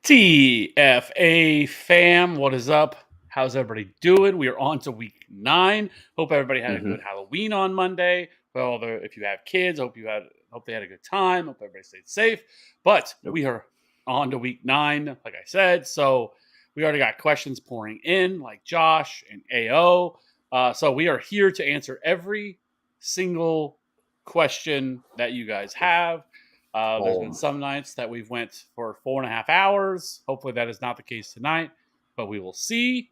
TFA fam, what is up? How's everybody doing? We are on to week 9. Hope everybody had a good Halloween on Monday. Well, if you have kids, hope they had a good time. Hope everybody stayed safe. But we are on to week 9, like I said. So we already got questions pouring in, like Josh and AO. So we are here to answer every single question that you guys have. There's been some nights that we've went for 4.5 hours. Hopefully that is not the case tonight, but we will see.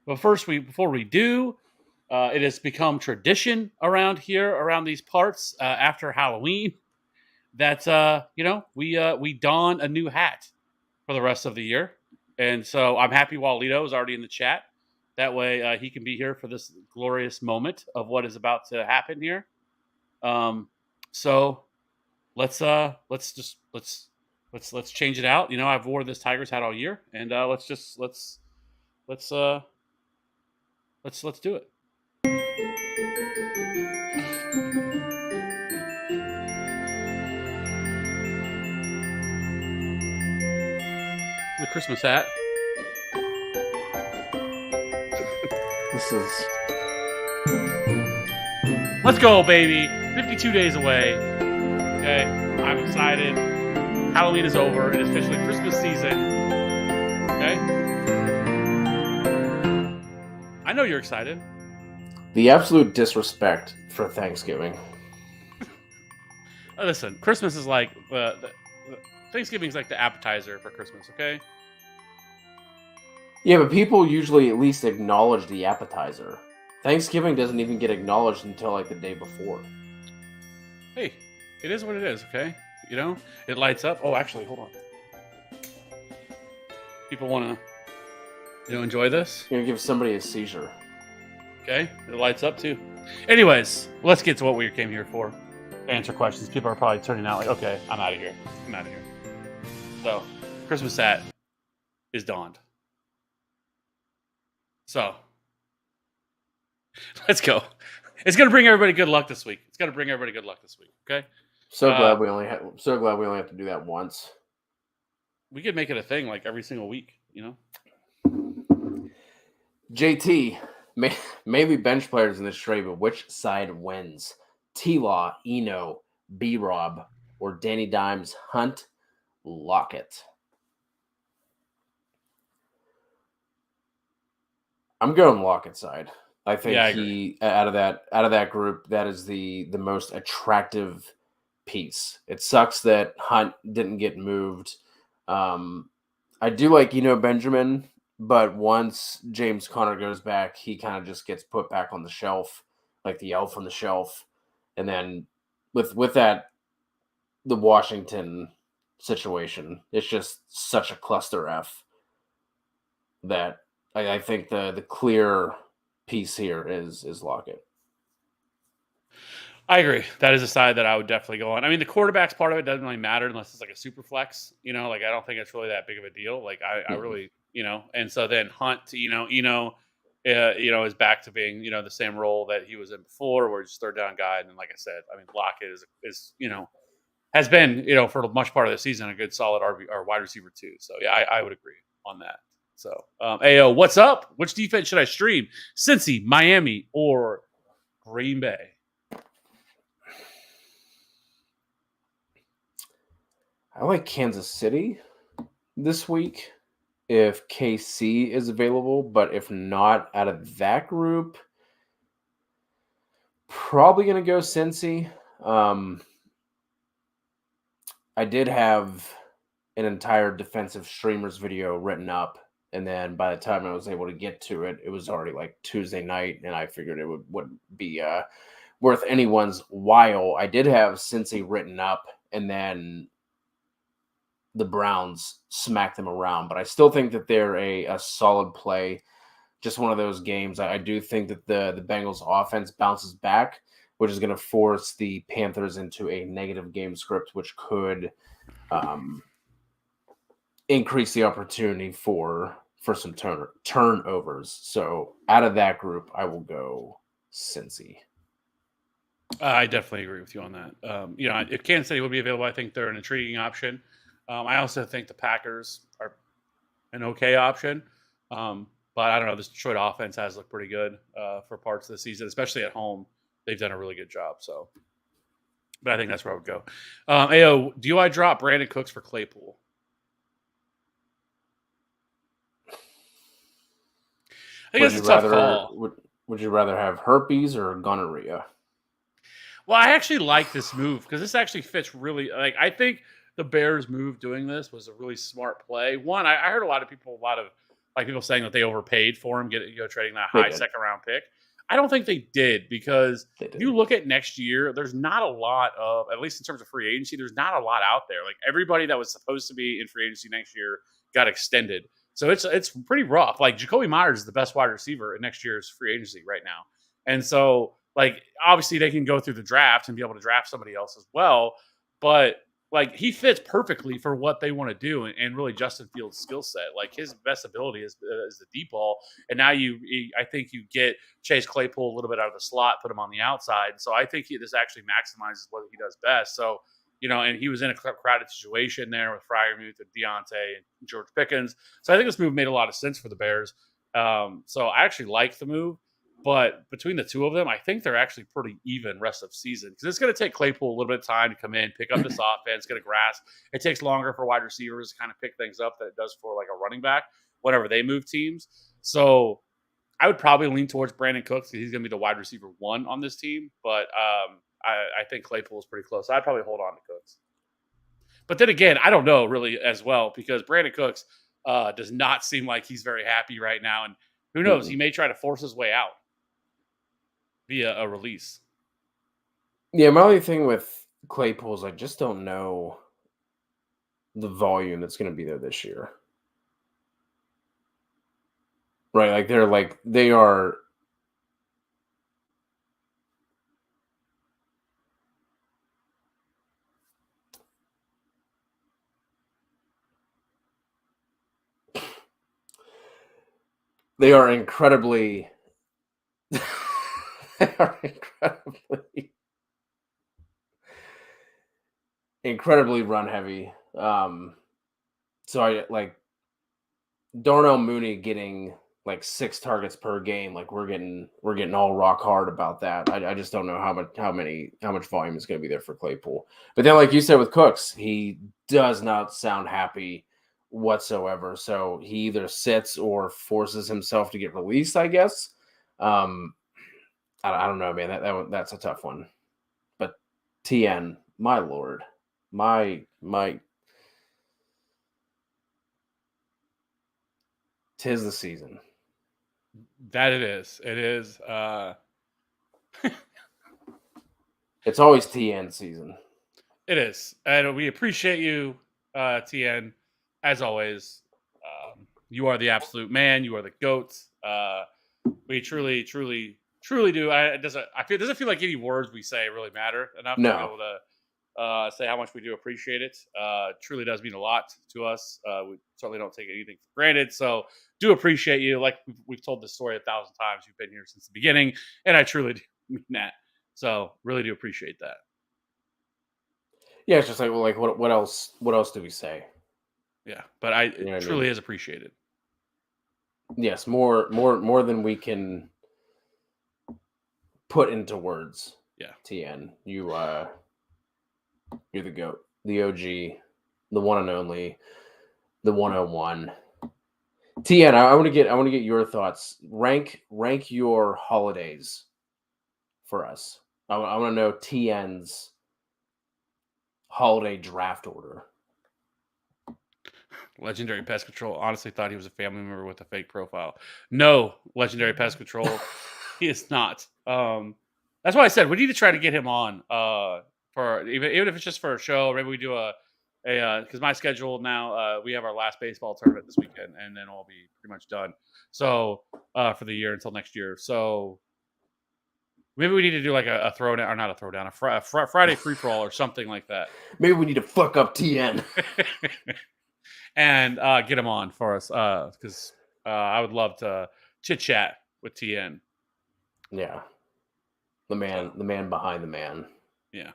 But first, before we do, it has become tradition around here, around these parts, after Halloween, that we don a new hat for the rest of the year. And so I'm happy Walito is already in the chat. That way he can be here for this glorious moment of what is about to happen here. So let's change it out. You know, I've wore this Tigers hat all year, and let's do it. The Christmas hat. Let's go, baby. 52 days away. Okay, I'm excited. Halloween is over. It is officially Christmas season. Okay? I know you're excited. The absolute disrespect for Thanksgiving. Listen, Christmas is like Thanksgiving is like the appetizer for Christmas, okay? Yeah, but people usually at least acknowledge the appetizer. Thanksgiving doesn't even get acknowledged until like the day before. Hey, it is what it is, okay? You know, it lights up. Oh, actually, hold on. People want to, enjoy this? You're gonna give somebody a seizure. Okay, it lights up too. Anyways, let's get to what we came here for. Answer questions. People are probably turning out like, okay, I'm out of here. So, Christmas hat is donned. So, let's go. It's gonna bring everybody good luck this week. Okay. So glad we only have to do that once. We could make it a thing like every single week, you know. JT, maybe bench players in this trade, but which side wins? T-Law, Eno, B-Rob, or Danny Dimes, Hunt, Lockett? I'm going Lockett side. I think he out of that group, that is the most attractive piece. It sucks that Hunt didn't get moved. I do like Benjamin, but once James Conner goes back, he kind of just gets put back on the shelf, like the elf on the shelf. And then with that, the Washington situation, it's just such a cluster F that I think the clear piece here is Lockett. I agree. That is a side that I would definitely go on. I mean, the quarterback's part of it doesn't really matter unless it's like a super flex. I don't think it's really that big of a deal. Like I really, and so then Hunt, is back to being, the same role that he was in before, where he's third down guy. And then, like I said, I mean, Lockett is has been, for much part of the season, a good solid RB or wide receiver too. So yeah, I would agree on that. So, AO, what's up? Which defense should I stream? Cincy, Miami, or Green Bay? I like Kansas City this week if KC is available, but if not, out of that group, probably going to go Cincy. I did have an entire defensive streamers video written up, and then by the time I was able to get to it, it was already like Tuesday night, and I figured it wouldn't be worth anyone's while. I did have Cincy written up, and then the Browns smacked them around, but I still think that they're a solid play. Just one of those games. I do think that the Bengals offense bounces back, which is going to force the Panthers into a negative game script, which could increase the opportunity for some turnovers. So out of that group, I will go Cincy. I definitely agree with you on that. If Kansas City would be available, I think they're an intriguing option. I also think the Packers are an okay option. But I don't know. This Detroit offense has looked pretty good for parts of the season, especially at home. They've done a really good job. So, but I think that's where I would go. Ayo, do I drop Brandon Cooks for Claypool? I think that's a tough call. Would you rather have herpes or gonorrhea? Well, I actually like this move because this actually fits really. Like, I think the Bears' move doing this was a really smart play. One, I heard a lot of people saying that they overpaid for him, trading that high second round pick. I don't think they did because if you look at next year, there's not a lot of, at least in terms of free agency, there's not a lot out there. Like everybody that was supposed to be in free agency next year got extended. So it's pretty rough. Like Jacoby Myers is the best wide receiver in next year's free agency right now. And so like obviously they can go through the draft and be able to draft somebody else as well. But like he fits perfectly for what they want to do, and really Justin Fields' skill set. Like his best ability is the deep ball, and now I think you get Chase Claypool a little bit out of the slot, put him on the outside. So I think this actually maximizes what he does best. So and he was in a crowded situation there with Freiermuth and Deontay and George Pickens. So I think this move made a lot of sense for the Bears. So I actually like the move. But between the two of them, I think they're actually pretty even rest of season because it's going to take Claypool a little bit of time to come in, pick up this offense, get a grasp. It takes longer for wide receivers to kind of pick things up than it does for like a running back whenever they move teams. So I would probably lean towards Brandon Cooks because he's going to be the wide receiver 1 on this team. But I think Claypool is pretty close. I'd probably hold on to Cooks. But then again, I don't know really as well because Brandon Cooks does not seem like he's very happy right now. And who knows? He may try to force his way out via a release. Yeah, my only thing with Claypool is I just don't know the volume that's going to be there this year. Right, they are incredibly incredibly run heavy. So I like Darnell Mooney getting like 6 targets per game. Like we're getting all rock hard about that. I just don't know how much volume is going to be there for Claypool. But then, like you said with Cooks, he does not sound happy whatsoever. So he either sits or forces himself to get released, I guess. I don't know, man. That's a tough one. But TN, my lord, my. Tis the season. That it is. It is. It's always TN season. It is. And we appreciate you, TN, as always. You are the absolute man. You are the GOAT. We truly, truly, truly do. It doesn't feel like any words we say really matter enough to be able to say how much we do appreciate it. Truly does mean a lot to us. We certainly don't take anything for granted. So do appreciate you. Like we've told this story 1,000 times. You've been here since the beginning, and I truly do mean that. So really do appreciate that. Yeah, it's just like, well, like what else? What else do we say? Yeah, but it truly is appreciated. Yes, more than we can put into words. Yeah, TN, you're the GOAT, the OG, the one and only, the 101. TN, I want to get your thoughts. Rank your holidays for us. I want to know TN's holiday draft order. Legendary Pest Control honestly thought he was a family member with a fake profile. No, Legendary Pest Control, he is not. That's why I said we need to try to get him on for even if it's just for a show. Maybe we do a because my schedule now we have our last baseball tournament this weekend, and then I'll be pretty much done. So for the year until next year. So maybe we need to do like a throwdown, or not a throwdown, a Friday free for all or something like that. Maybe we need to fuck up TN. And get him on for us because I would love to chit chat with TN. Yeah, the man behind the man. Yeah,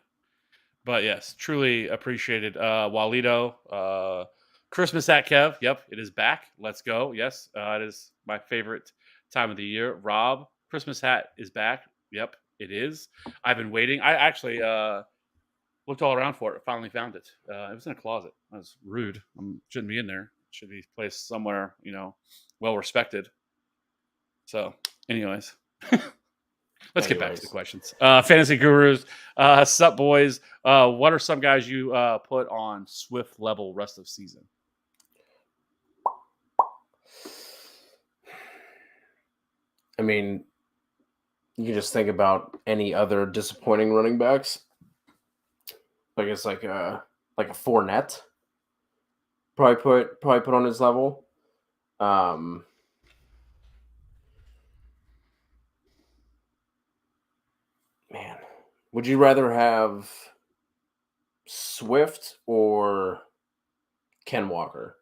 but yes, truly appreciated Walito. Christmas hat, Kev. Yep, it is back. Let's go. Yes, it is my favorite time of the year. Rob, Christmas hat is back. Yep, it is. I've been waiting. I actually looked all around for it. Finally found it. It was in a closet. That was rude. Shouldn't be in there. It should be placed somewhere, well respected. So, anyways. Let's get back to the questions. Fantasy Gurus, sup boys. What are some guys you put on Swift level rest of season? I mean, you can just think about any other disappointing running backs. I guess like a Fournette. Probably put on his level. Man, would you rather have Swift or Ken Walker?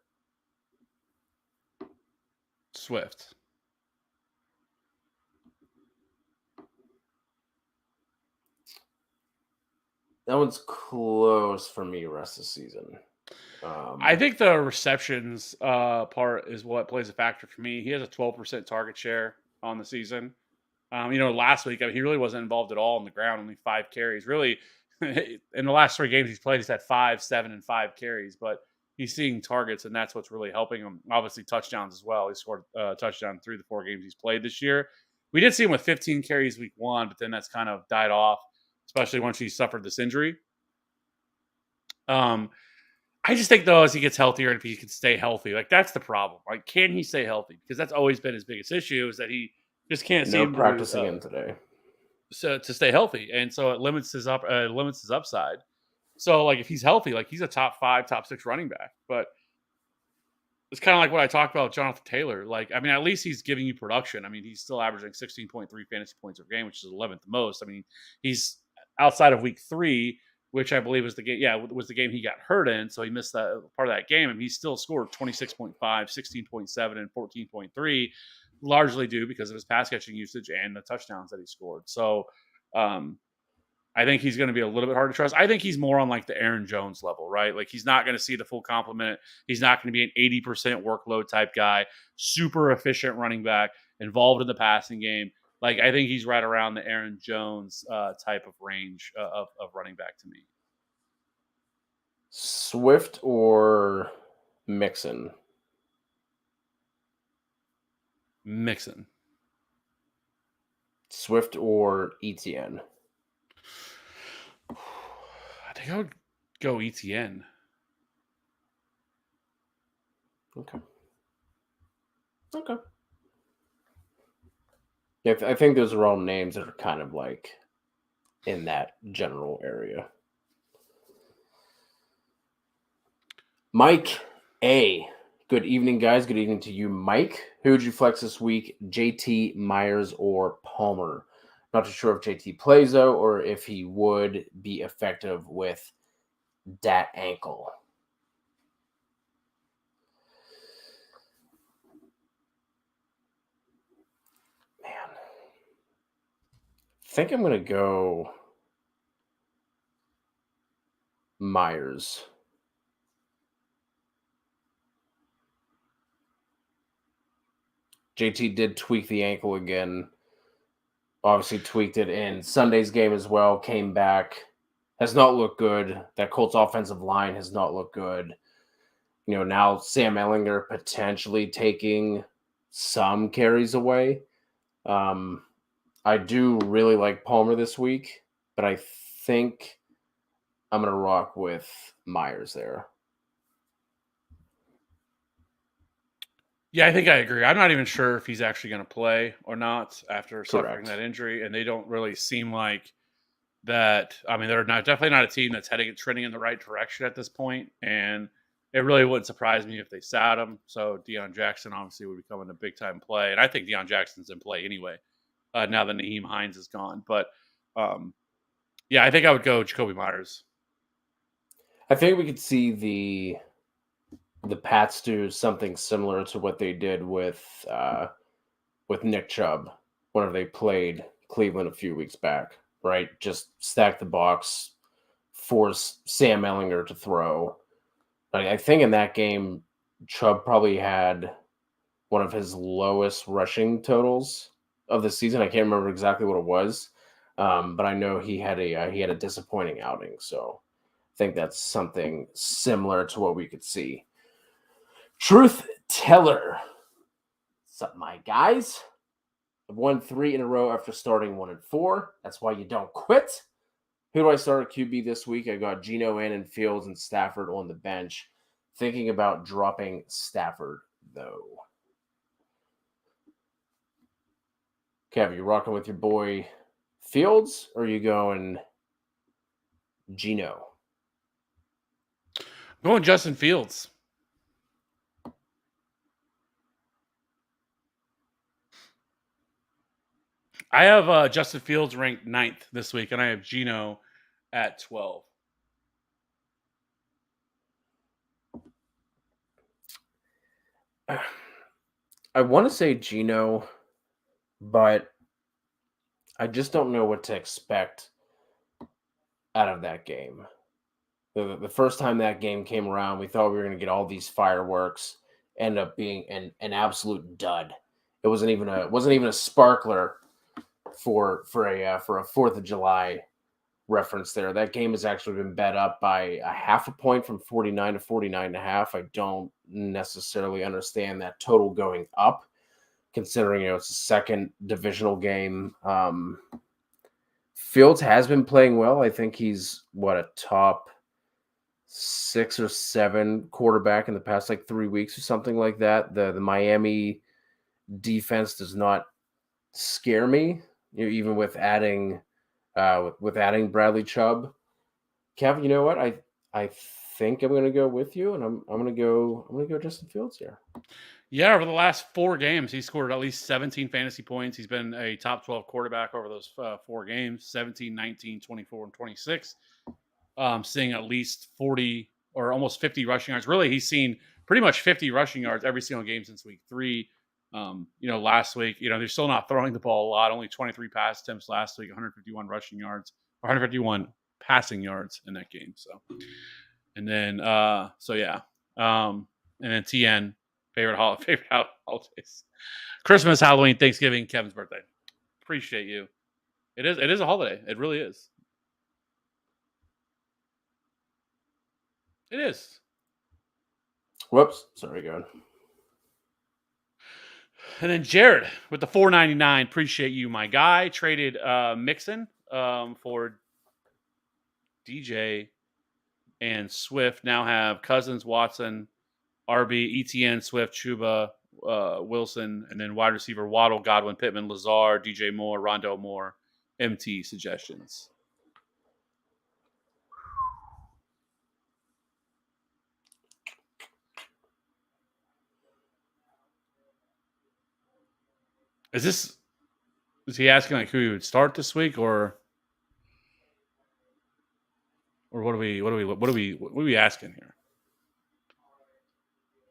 Swift. That one's close for me rest of the season. I think the receptions part is what plays a factor for me. He has a 12% target share on the season. Last week, he really wasn't involved at all on the ground, only 5 carries. Really, in the last 3 games he's played, he's had 5, 7, and 5 carries, but he's seeing targets, and that's what's really helping him. Obviously, touchdowns as well. He scored a touchdown 3 of the 4 games he's played this year. We did see him with 15 carries week 1, but then that's kind of died off, especially once he suffered this injury. I just think, though, as he gets healthier and if he can stay healthy, that's the problem. Can he stay healthy? Because that's always been his biggest issue is that he just can't seem to practice again today. So to stay healthy, and so it limits his upside. So if he's healthy, he's a top 5, top 6 running back. But it's kind of like what I talked about with Jonathan Taylor. At least he's giving you production. He's still averaging 16.3 fantasy points per game, which is 11th most. He's outside of week 3, which I believe was the game. Yeah, was the game he got hurt in, so he missed that part of that game, and he still scored 26.5, 16.7, and 14.3. Largely due because of his pass catching usage and the touchdowns that he scored. So I think he's going to be a little bit hard to trust. I think he's more on the Aaron Jones level, right? He's not going to see the full complement. He's not going to be an 80% workload type guy, super efficient running back, involved in the passing game. I think he's right around the Aaron Jones type of range of running back to me. Swift or Mixon? Mixon. Swift or ETN? I think I would go ETN. Okay. Yeah, I think those are all names that are kind of in that general area. Mike A. Good evening, guys. Good evening to you, Mike. Who would you flex this week, JT, Myers, or Palmer? Not too sure if JT plays, though, or if he would be effective with that ankle. Man. I think I'm going to go Myers. JT did tweak the ankle again. Obviously tweaked it in Sunday's game as well. Came back. Has not looked good. That Colts offensive line has not looked good. Now Sam Ehlinger potentially taking some carries away. I do really like Palmer this week, but I think I'm going to rock with Myers there. Yeah, I think I agree. I'm not even sure if he's actually going to play or not after suffering that injury, and they don't really seem like that. They're definitely not a team that's trending in the right direction at this point, and it really wouldn't surprise me if they sat him. So Deion Jackson obviously would become a big-time play, and I think Deion Jackson's in play anyway now that Nyheim Hines is gone. But, yeah, I think I would go Jacoby Myers. I think we could see the Pats do something similar to what they did with Nick Chubb whenever they played Cleveland a few weeks back, right? Just stack the box, force Sam Ehlinger to throw, I think in that game, Chubb probably had one of his lowest rushing totals of the season. I can't remember exactly what it was, but I know he had a disappointing outing. So I think that's something similar to what we could see. Truth Teller. What's up, my guys? I've won 3 in a row after starting 1 and 4. That's why you don't quit. Who do I start at QB this week? I got Geno in and Fields and Stafford on the bench. Thinking about dropping Stafford, though. Kev, you rocking with your boy Fields, or are you going Geno? I'm going Justin Fields. I have Justin Fields ranked 9th this week, and I have Geno at 12. I want to say Geno, but I just don't know what to expect out of that game. The first time that game came around, we thought we were going to get all these fireworks. End up being an absolute dud. It wasn't even a sparkler for a 4th of July reference there. That game has actually been bet up by a half a point from 49 to 49.5. I don't necessarily understand that total going up, considering it's a second divisional game. Fields has been playing well. I think he's a top 6 or 7 quarterback in the past 3 weeks or something like that. The Miami defense does not scare me, even with adding Bradley Chubb. Kevin, you know what? I think I'm going to go with you, and I'm going to go Justin Fields here. Yeah, over the last 4 games, he scored at least 17 fantasy points. He's been a top 12 quarterback over those 4 games, 17, 19, 24, and 26. Seeing at least 40 or almost 50 rushing yards. Really, he's seen pretty much 50 rushing yards every single game since week 3. Last week, they're still not throwing the ball a lot. Only 23 pass attempts last week, 151 rushing yards, 151 passing yards in that game. So, and then, and then TN favorite holidays: Christmas, Halloween, Thanksgiving, Kevin's birthday. Appreciate you. It is a holiday. It really is. It is. Whoops. Sorry, go ahead. And then Jared with the $4.99. Appreciate you, my guy. Traded Mixon for DJ and Swift. Now have Cousins, Watson, RB, ETN, Swift, Chuba, Wilson, and then wide receiver Waddle, Godwin, Pittman, Lazard, DJ Moore, Rondo Moore, MT suggestions. Is he asking who he would start this week, or what are we asking here?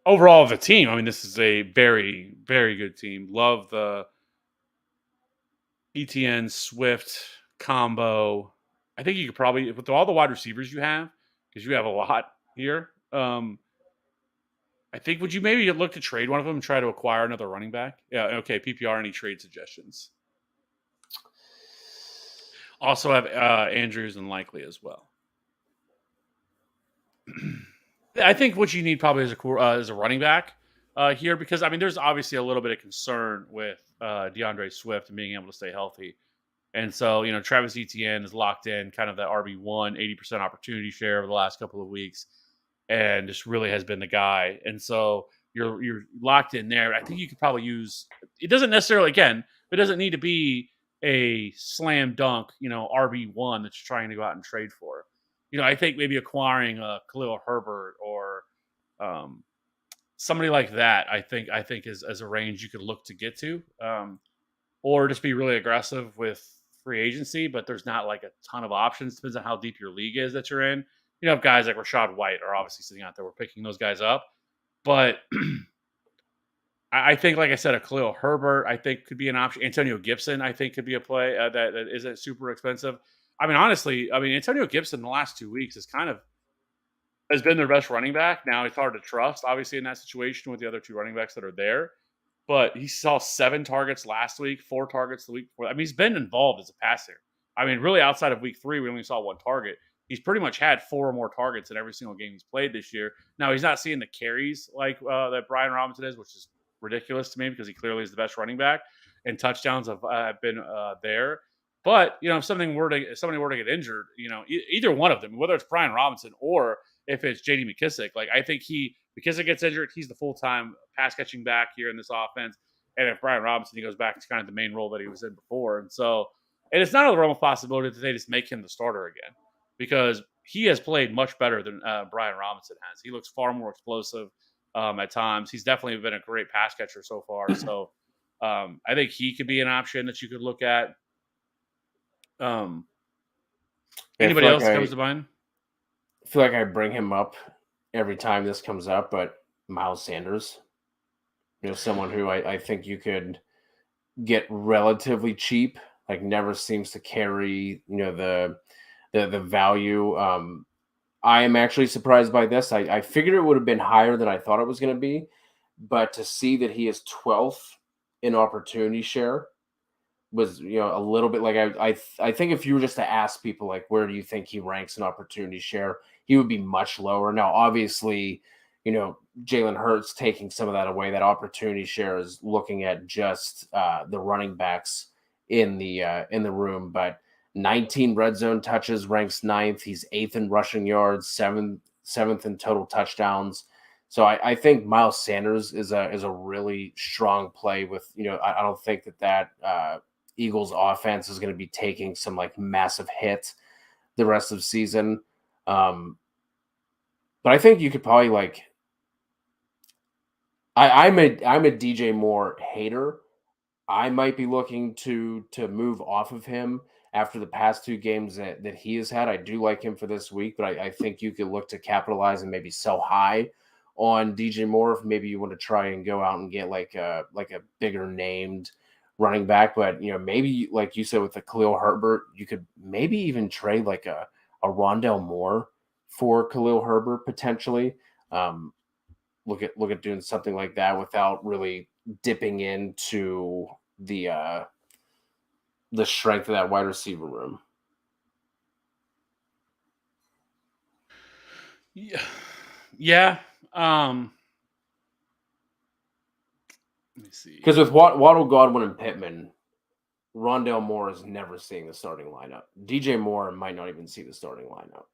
Overall of the team, I mean, this is a very, very good team. Love the ETN Swift combo. I think you could probably, with all the wide receivers you have, because you have a lot here. I think, would you maybe look to trade one of them and try to acquire another running back? Yeah, okay. PPR, any trade suggestions? Also have Andrews and Likely as well. I think what you need probably is a running back here, because there's obviously a little bit of concern with DeAndre Swift and being able to stay healthy, and so Travis Etienne is locked in, kind of the RB1, 80% opportunity share over the last couple of weeks, and just really has been the guy. And so you're locked in there. I think you could probably use. It doesn't necessarily, again, it doesn't need to be a slam dunk, RB1 that you're trying to go out and trade for. I think maybe acquiring a Khalil Herbert or somebody like that, I think is as a range you could look to get to, or just be really aggressive with free agency. But there's not like a ton of options. Depends on how deep your league is that you're in. If guys like Rashad White are obviously sitting out there, we're picking those guys up. But I think, like I said, a Khalil Herbert, I think, could be an option. Antonio Gibson, I think, could be a play that isn't super expensive. Honestly, Antonio Gibson in the last 2 weeks is kind of has been their best running back. Now it's hard to trust, obviously, in that situation with the other 2 running backs that are there. But he saw 7 targets last week, 4 targets the week before. I mean, he's been involved as a passer. I mean, really, outside of week 3, we only saw 1 target. He's pretty much had 4 or more targets in every single game he's played this year. Now, he's not seeing the carries like that Brian Robinson is, which is ridiculous to me because he clearly is the best running back, and touchdowns have been there. But if somebody were to get injured, either one of them, whether it's Brian Robinson or if it's J.D. McKissic, like I think McKissic gets injured, he's the full-time pass catching back here in this offense. And if Brian Robinson, he goes back to kind of the main role that he was in before. And it's not a realm of possibility that they just make him the starter again, because he has played much better than Brian Robinson has. He looks far more explosive at times. He's definitely been a great pass catcher so far. So I think he could be an option that you could look at. Anybody else that comes to mind? I feel like I bring him up every time this comes up, but Miles Sanders, someone who I think you could get relatively cheap, like never seems to carry, the value. I am actually surprised by this. I figured it would have been higher than I thought it was going to be, but to see that he is 12th in opportunity share was, a little bit like I think if you were just to ask people, like, where do you think he ranks in opportunity share, he would be much lower. Now, obviously, Jalen Hurts taking some of that away. That opportunity share is looking at just the running backs in the room, but 19 red zone touches, ranks 9th. He's 8th in rushing yards, 7th in total touchdowns. So I think Miles Sanders is a really strong play with, I don't think that Eagles offense is going to be taking some like massive hit the rest of the season. But I think you could probably like, I'm a DJ Moore hater. I might be looking to move off of him after the past 2 games that he has had. I do like him for this week, but I think you could look to capitalize and maybe sell high on DJ Moore if maybe you want to try and go out and get like a bigger named running back. But maybe like you said with the Khalil Herbert, you could maybe even trade like a Rondale Moore for Khalil Herbert potentially. Look at doing something like that without really dipping into the strength of that wide receiver room. Yeah. Let me see. Because with Waddle, Godwin, and Pittman, Rondale Moore is never seeing the starting lineup. DJ Moore might not even see the starting lineup.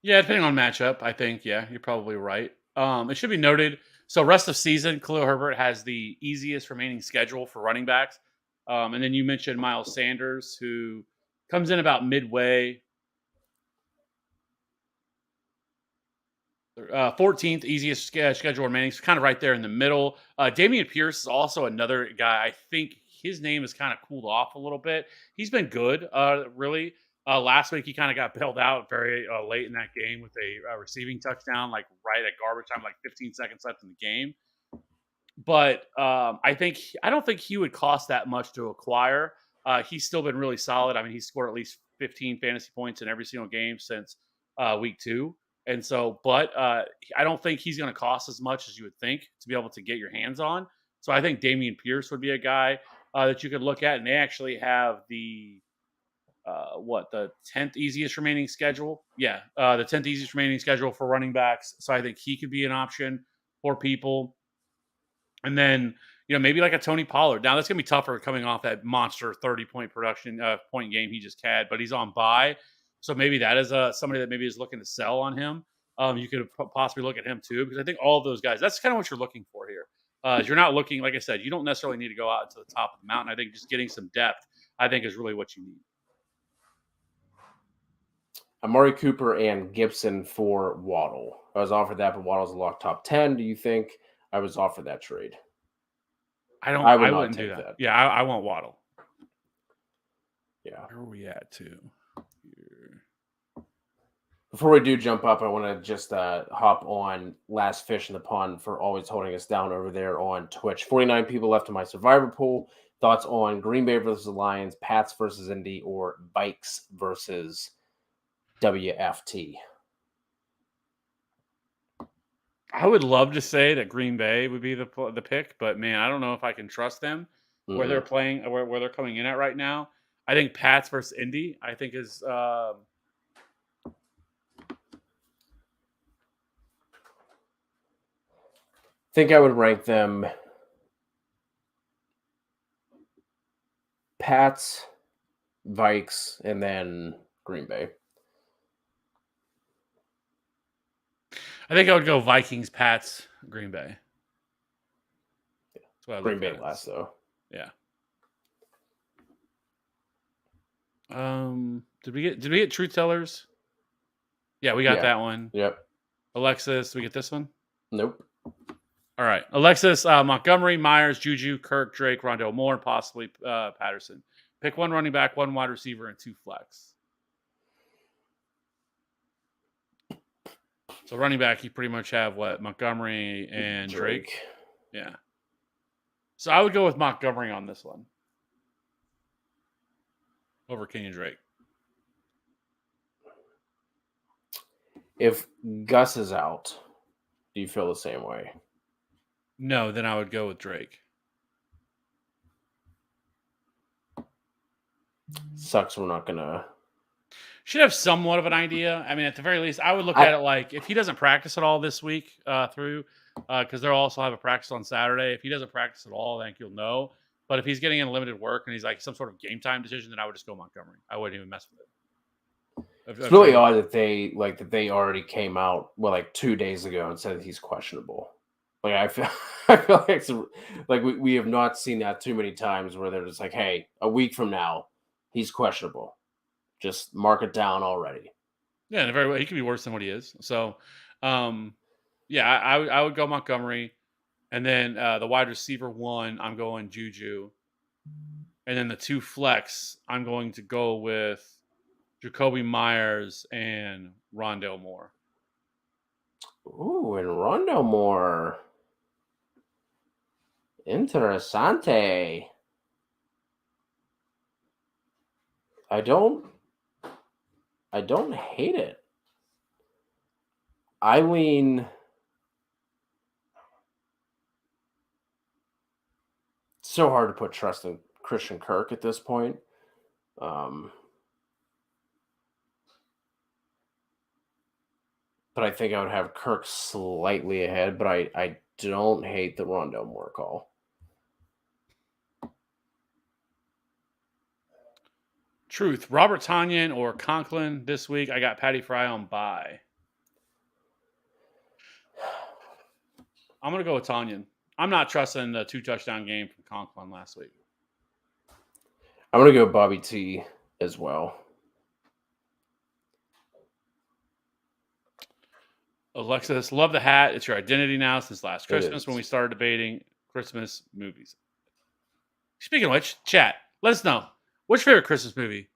Yeah, depending on matchup, I think, yeah, you're probably right. It should be noted, so rest of season, Khalil Herbert has the easiest remaining schedule for running backs. And then you mentioned Miles Sanders, who comes in about midway. 14th easiest schedule remaining, so kind of right there in the middle. Dameon Pierce is also another guy. I think his name has kind of cooled off a little bit. He's been good, really. Last week, he kind of got bailed out very late in that game with a receiving touchdown, like right at garbage time, like 15 seconds left in the game. But I don't think he would cost that much to acquire. He's still been really solid. I mean, he's scored at least 15 fantasy points in every single game since week 2. And so, but I don't think he's going to cost as much as you would think to be able to get your hands on. So I think Dameon Pierce would be a guy that you could look at. And they actually have the 10th easiest remaining schedule. Yeah, the 10th easiest remaining schedule for running backs. So I think he could be an option for people. And then, maybe like a Tony Pollard. Now that's going to be tougher coming off that monster 30-point point game he just had, but he's on bye. So maybe that is somebody that maybe is looking to sell on him. You could possibly look at him too, because I think all of those guys, that's kind of what you're looking for here. You're not looking, like I said, you don't necessarily need to go out to the top of the mountain. I think just getting some depth, I think, is really what you need. Amari Cooper and Gibson for Waddle. I was offered that, but Waddle's a lock top 10. Do you think I was offered that trade? I wouldn't do that. Yeah, I want Waddle. Yeah. Where are we at too? Here. Before we do jump up, I want to just hop on Last Fish in the Pond for always holding us down over there on Twitch. 49 people left in my survivor pool. Thoughts on Green Bay versus the Lions, Pats versus Indy, or Vikes versus WFT? I would love to say that Green Bay would be the pick, but man, I don't know if I can trust them where they're playing, where they're coming in at right now. I think Pats versus Indy, I think is. I think I would rank them Pats, Vikes, and then Green Bay. I think I would go Vikings, Pats, Green Bay. Green Bay last, though. Yeah. Did we get Truth Tellers? Yeah, we got that one. Yep. Alexis, did we get this one? Nope. All right. Alexis, Montgomery, Myers, Juju, Kirk, Drake, Rondell Moore, and possibly Patterson. Pick one running back, one wide receiver, and 2 flex. So running back, you pretty much have what? Montgomery and Drake? Yeah. So I would go with Montgomery on this one over Kenyon Drake. If Gus is out, do you feel the same way? No, then I would go with Drake. Sucks we're not going to... Should have somewhat of an idea. I mean, at the very least, I would look at it like if he doesn't practice at all this week because they'll also have a practice on Saturday. If he doesn't practice at all, I think you'll know. But if he's getting in limited work and he's like some sort of game time decision, then I would just go Montgomery. I wouldn't even mess with it. It's really odd that they already came out 2 days ago and said that he's questionable. I feel like it's we have not seen that too many times where they're just like, hey, a week from now, he's questionable. Just mark it down already. Yeah, he could be worse than what he is. So, I would go Montgomery, and then the wide receiver 1, I'm going Juju, and then the 2 flex, I'm going to go with Jacoby Myers and Rondell Moore. Ooh, and Rondell Moore. Interessante. I don't hate it. I lean... It's so hard to put trust in Christian Kirk at this point. But I think I would have Kirk slightly ahead, but I don't hate the Rondell Moore call. Truth. Robert Tonyan or Conklin this week. I got Patty Fry on bye. I'm going to go with Tonyan. I'm not trusting the 2-touchdown game from Conklin last week. I'm going to go Bobby T as well. Alexis, love the hat. It's your identity now since last Christmas when we started debating Christmas movies. Speaking of which, chat, let us know. What's your favorite Christmas movie?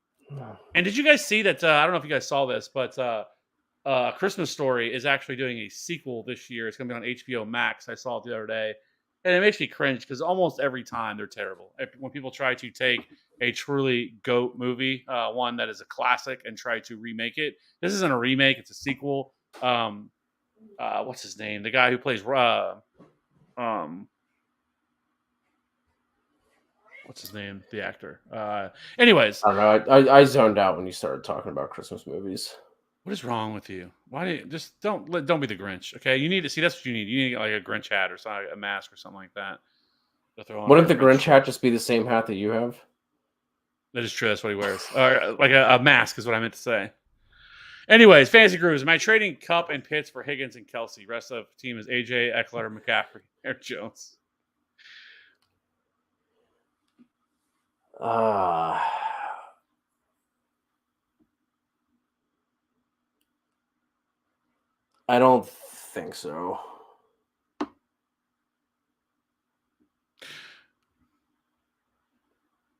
And did you guys see that? I don't know if you guys saw this, but Christmas Story is actually doing a sequel this year. It's going to be on HBO Max. I saw it the other day. And it makes me cringe because almost every time they're terrible. When people try to take a truly GOAT movie, one that is a classic, and try to remake it. This isn't a remake. It's a sequel. What's his name? The guy who plays... what's his name? The actor. Anyways. I don't know. I zoned out when you started talking about Christmas movies. What is wrong with you? Why do you just don't be the Grinch? Okay, you need to see. That's what you need. You need like a Grinch hat or something, a mask or something like that. Wouldn't the Grinch hat just be the same hat that you have? That is true. That's what he wears. Or like a mask is what I meant to say. Anyways, Fantasy Gurus. Am I trading Kupp and Pitts for Higgins and Kelsey? Rest of the team is AJ, Eckler, McCaffrey, Eric Jones. I don't think so.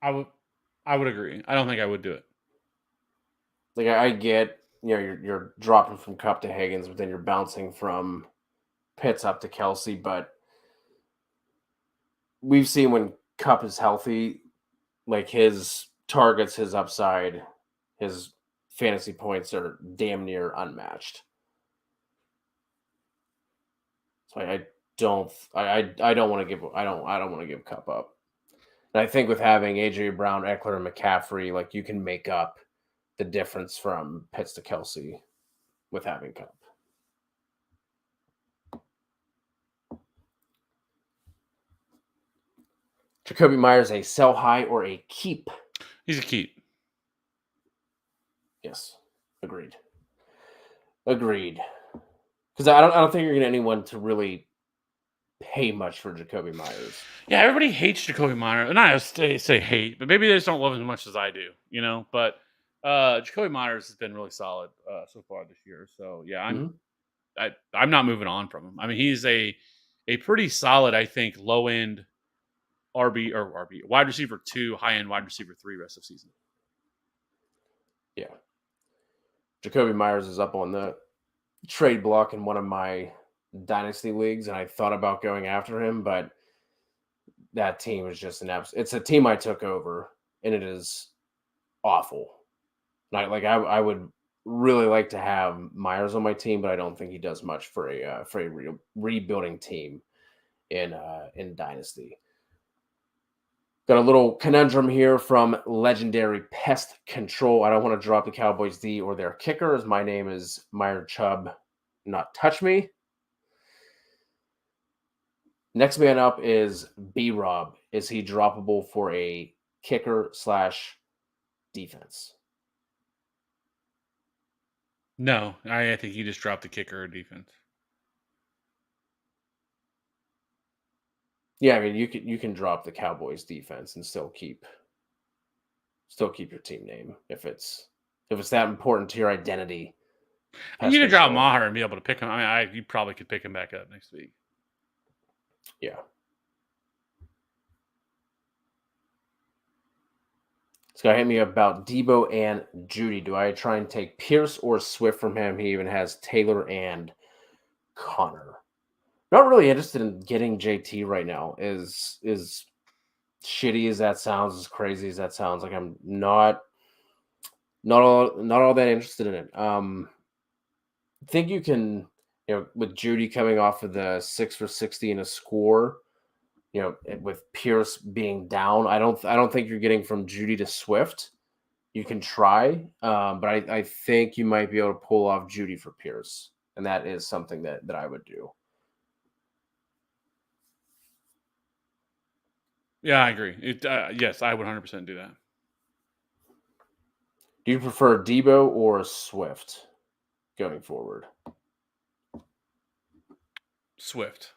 I would agree. I don't think I would do it. Like I get, you're dropping from Kupp to Higgins, but then you're bouncing from Pitts up to Kelsey. But we've seen when Kupp is healthy, like his targets, his upside, his fantasy points are damn near unmatched. So I don't want to give Kupp up. And I think with having AJ Brown, Eckler, and McCaffrey, like you can make up the difference from Pitts to Kelsey with having Kupp. Jacoby Myers, a sell high or a keep? He's a keep. Yes, agreed. Because I don't think you're getting anyone to really pay much for Jacoby Myers. Yeah, everybody hates Jacoby Myers. Not say hate, but maybe they just don't love him as much as I do, But Jacoby Myers has been really solid so far this year. So yeah, I'm not moving on from him. I mean, he's a pretty solid, I think, low end RB wide receiver 2, high end wide receiver 3 rest of season. Yeah, Jacoby Myers is up on the trade block in one of my dynasty leagues, and I thought about going after him, but that team is just it's a team I took over, and it is awful. I would really like to have Myers on my team, but I don't think he does much for a rebuilding team in dynasty. Got a little conundrum here from Legendary Pest Control. I don't want to drop the Cowboys D or their kicker, as my name is Meyer Chubb. Not touch me. Next man up is B-Rob. Is he droppable for a kicker / defense? No, I think you just dropped the kicker or defense. Yeah, I mean you can drop the Cowboys defense and still keep your team name if it's that important to your identity. You need to drop Maher and be able to pick him. I mean, you probably could pick him back up next week. Yeah. This guy hit me about Debo and Judy. Do I try and take Pierce or Swift from him? He even has Taylor and Connor. Not really interested in getting JT right now. Is shitty as that sounds, as crazy as that sounds, like I'm not all that interested in it. I think you can, with Judy coming off of the 6 for 60 and a score, with Pierce being down, I don't think you're getting from Judy to Swift. You can try, but I think you might be able to pull off Judy for Pierce, and that is something that I would do. Yeah, I agree. Yes, I would 100% do that. Do you prefer Debo or Swift going forward? Swift.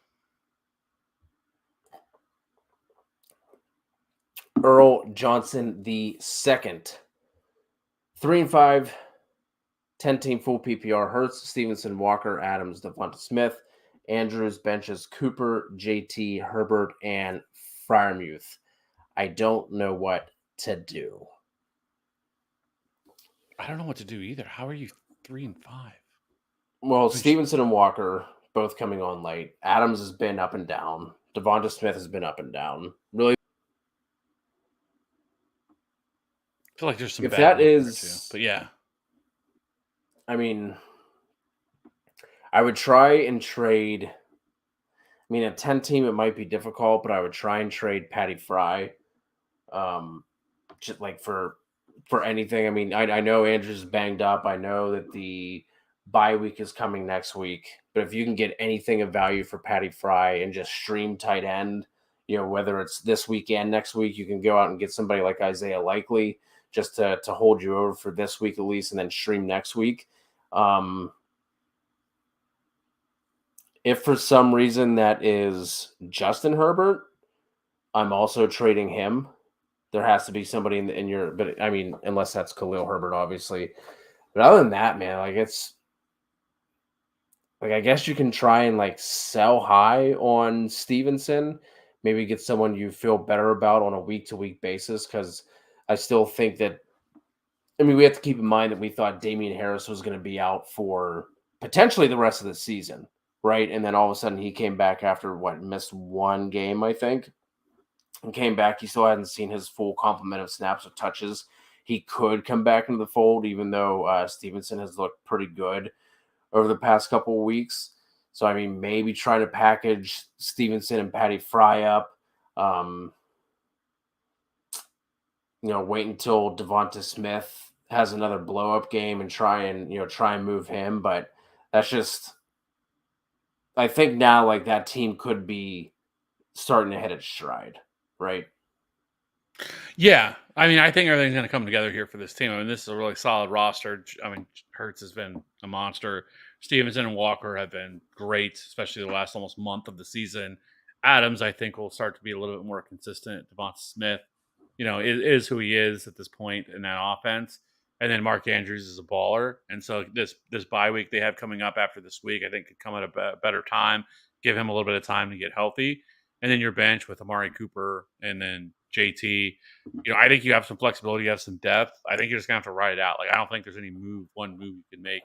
Earl Johnson the second. 3-5, 10-team full PPR. Hurts, Stevenson, Walker, Adams, Devonta Smith. Andrews benches Cooper, JT, Herbert, and Freiermuth. I don't know what to do. I don't know what to do either. How are you 3-5? Well, Stevenson and Walker both coming on late. Adams has been up and down. Devonta Smith has been up and down. Really, I feel like there's some if bad that is, too, but yeah. I mean, I would try and trade. I mean, a 10-team it might be difficult, but I would try and trade Patty Fry, just like for anything. I mean, I know Andrews is banged up. I know that the bye week is coming next week, but if you can get anything of value for Patty Fry and just stream tight end, whether it's this weekend, next week, you can go out and get somebody like Isaiah Likely just to hold you over for this week at least, and then stream next week. If for some reason that is Justin Herbert, I'm also trading him. There has to be somebody in your, but I mean, unless that's Khalil Herbert, obviously. But other than that, man, it's I guess you can try and sell high on Stevenson, maybe get someone you feel better about on a week-to-week basis. Because I still think that, I mean, we have to keep in mind that we thought Damian Harris was going to be out for potentially the rest of the season, right? And then all of a sudden he came back after missed one game, I think. and came back. He still hadn't seen his full complement of snaps or touches. He could come back into the fold, even though Stevenson has looked pretty good over the past couple of weeks. So, I mean, maybe try to package Stevenson and Patty Fry up. Wait until Devonta Smith has another blow up game and try and move him. But that's just, I think now like that team could be starting to hit its stride, right? Yeah, I mean, I think everything's going to come together here for this team. I mean, this is a really solid roster. I mean, Hurts has been a monster. Stevenson and Walker have been great, especially the last almost month of the season. Adams, I think, will start to be a little bit more consistent. Devonta Smith, is who he is at this point in that offense. And then Mark Andrews is a baller. And so this bye week they have coming up after this week, I think could come at a better time, give him a little bit of time to get healthy. And then your bench with Amari Cooper and then JT. I think you have some flexibility, you have some depth. I think you're just gonna have to ride it out. Like, I don't think there's any one move you can make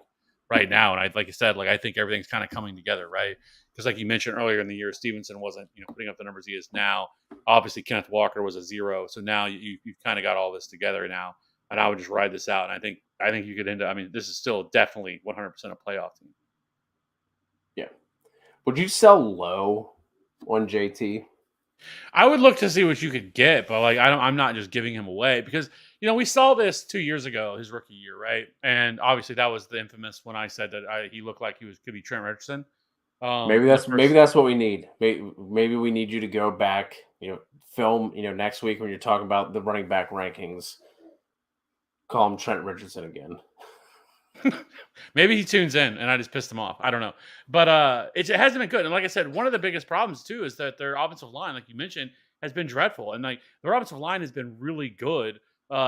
right now. And like you said, like I think everything's kind of coming together, right? Because like you mentioned earlier in the year, Stevenson wasn't, putting up the numbers he is now. Obviously, Kenneth Walker was a 0, so now you've kind of got all this together now. And I would just ride this out. And I think you could end up. I mean, this is still definitely 100% a playoff team. Yeah. Would you sell low on JT? I would look to see what you could get, but like I'm not just giving him away because we saw this 2 years ago, his rookie year, right? And obviously that was the infamous when I said that he looked like could be Trent Richardson. Maybe that's what we need. Maybe we need you to go back, film, next week when you're talking about the running back rankings. Call him Trent Richardson again. Maybe he tunes in and I just pissed him off. I don't know. But it hasn't been good. And like I said, one of the biggest problems too is that their offensive line, like you mentioned, has been dreadful. And like their offensive line has been really good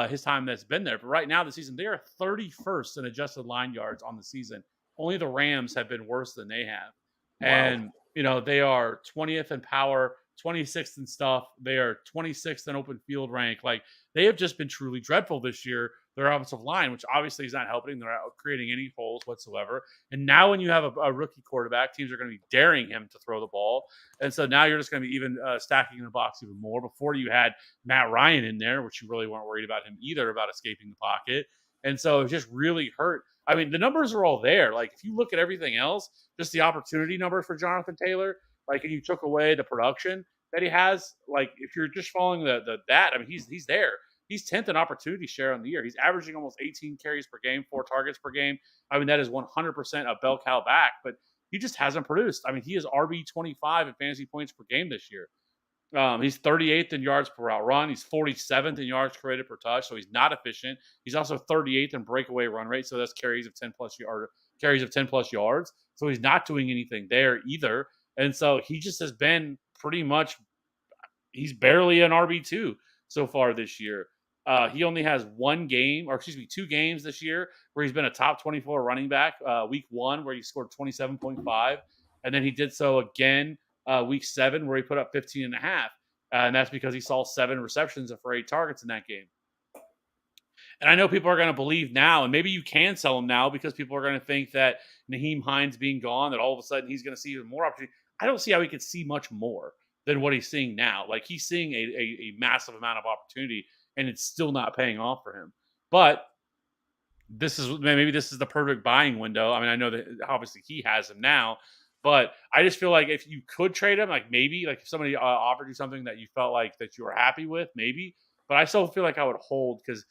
his time that's been there. But right now this season, they are 31st in adjusted line yards on the season. Only the Rams have been worse than they have. Wow. And they are 20th in power, 26th in stuff. They are 26th in open field rank. Like they have just been truly dreadful this year. Their offensive line, which obviously is not helping. They're not creating any holes whatsoever. And now when you have a rookie quarterback, teams are going to be daring him to throw the ball. And so now you're just going to be even stacking the box even more. Before you had Matt Ryan in there, which you really weren't worried about him either, about escaping the pocket. And so it just really hurt. I mean, the numbers are all there. Like if you look at everything else, just the opportunity numbers for Jonathan Taylor, like and you took away the production that he has, like if you're just following that, I mean, he's there. He's 10th in opportunity share on the year. He's averaging almost 18 carries per game, 4 targets per game. I mean, that is 100% a bell cow back, but he just hasn't produced. I mean, he is RB25 in fantasy points per game this year. He's 38th in yards per route run. He's 47th in yards created per touch, so he's not efficient. He's also 38th in breakaway run rate, so that's carries of 10 plus yards. So he's not doing anything there either. And so he just has been pretty much, he's barely an RB2 so far this year. He only has 2 games this year where he's been a top 24 running back. Week 1 where he scored 27.5, and then he did so again week 7 where he put up 15.5, and that's because he saw 7 receptions for 8 targets in that game. And I know people are going to believe now, and maybe you can sell him now because people are going to think that Nyheim Hines being gone, that all of a sudden he's going to see even more opportunity. I don't see how he could see much more than what he's seeing now. Like he's seeing a massive amount of opportunity, and it's still not paying off for him. But maybe this is the perfect buying window. I mean, I know that obviously he has him now, but I just feel like if you could trade him, like maybe like if somebody offered you something that you felt like that you were happy with, maybe. But I still feel like I would hold because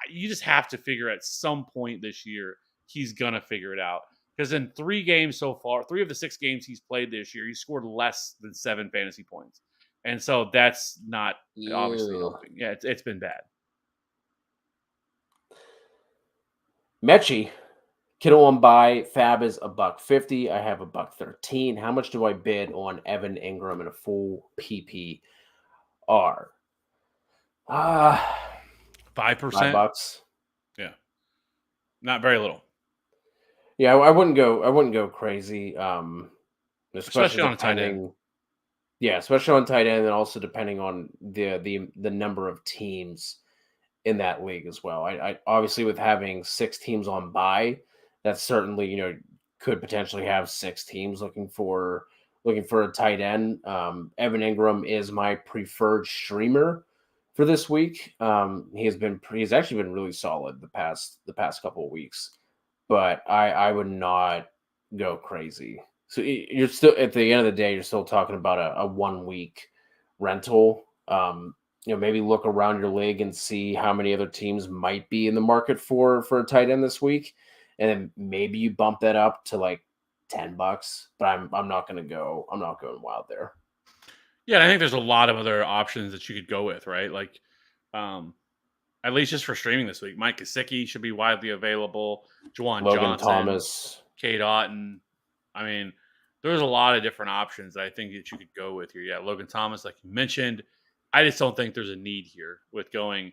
you just have to figure at some point this year he's gonna figure it out. Because in 3 games so far, 3 of the 6 games he's played this year, he scored less than 7 fantasy points. And so that's not obviously helping. Yeah, it's been bad. Mechie, Kittle on buy, Fab is $1.50. I have $1.13. How much do I bid on Evan Ingram in a full PPR? 5%. $5. Yeah, not very little. Yeah, I wouldn't go crazy. Especially on a tight end. Yeah, especially on tight end, and also depending on the number of teams in that league as well. I obviously with having 6 teams on bye, that's certainly could potentially have 6 teams looking for looking for a tight end, Evan Ingram is my preferred streamer for this week. He's actually been really solid the past couple of weeks, but I would not go crazy. So you're still, at the end of the day, you're still talking about a 1 week rental. Maybe look around your league and see how many other teams might be in the market for a tight end this week, and then maybe you bump that up to like $10. But I'm not going wild there. Yeah, I think there's a lot of other options that you could go with, right? Like, at least just for streaming this week, Mike Gesicki should be widely available. Juwan Logan Johnson, Thomas, Kate Otten. I mean, there's a lot of different options that I think that you could go with here. Yeah, Logan Thomas, like you mentioned. I just don't think there's a need here with going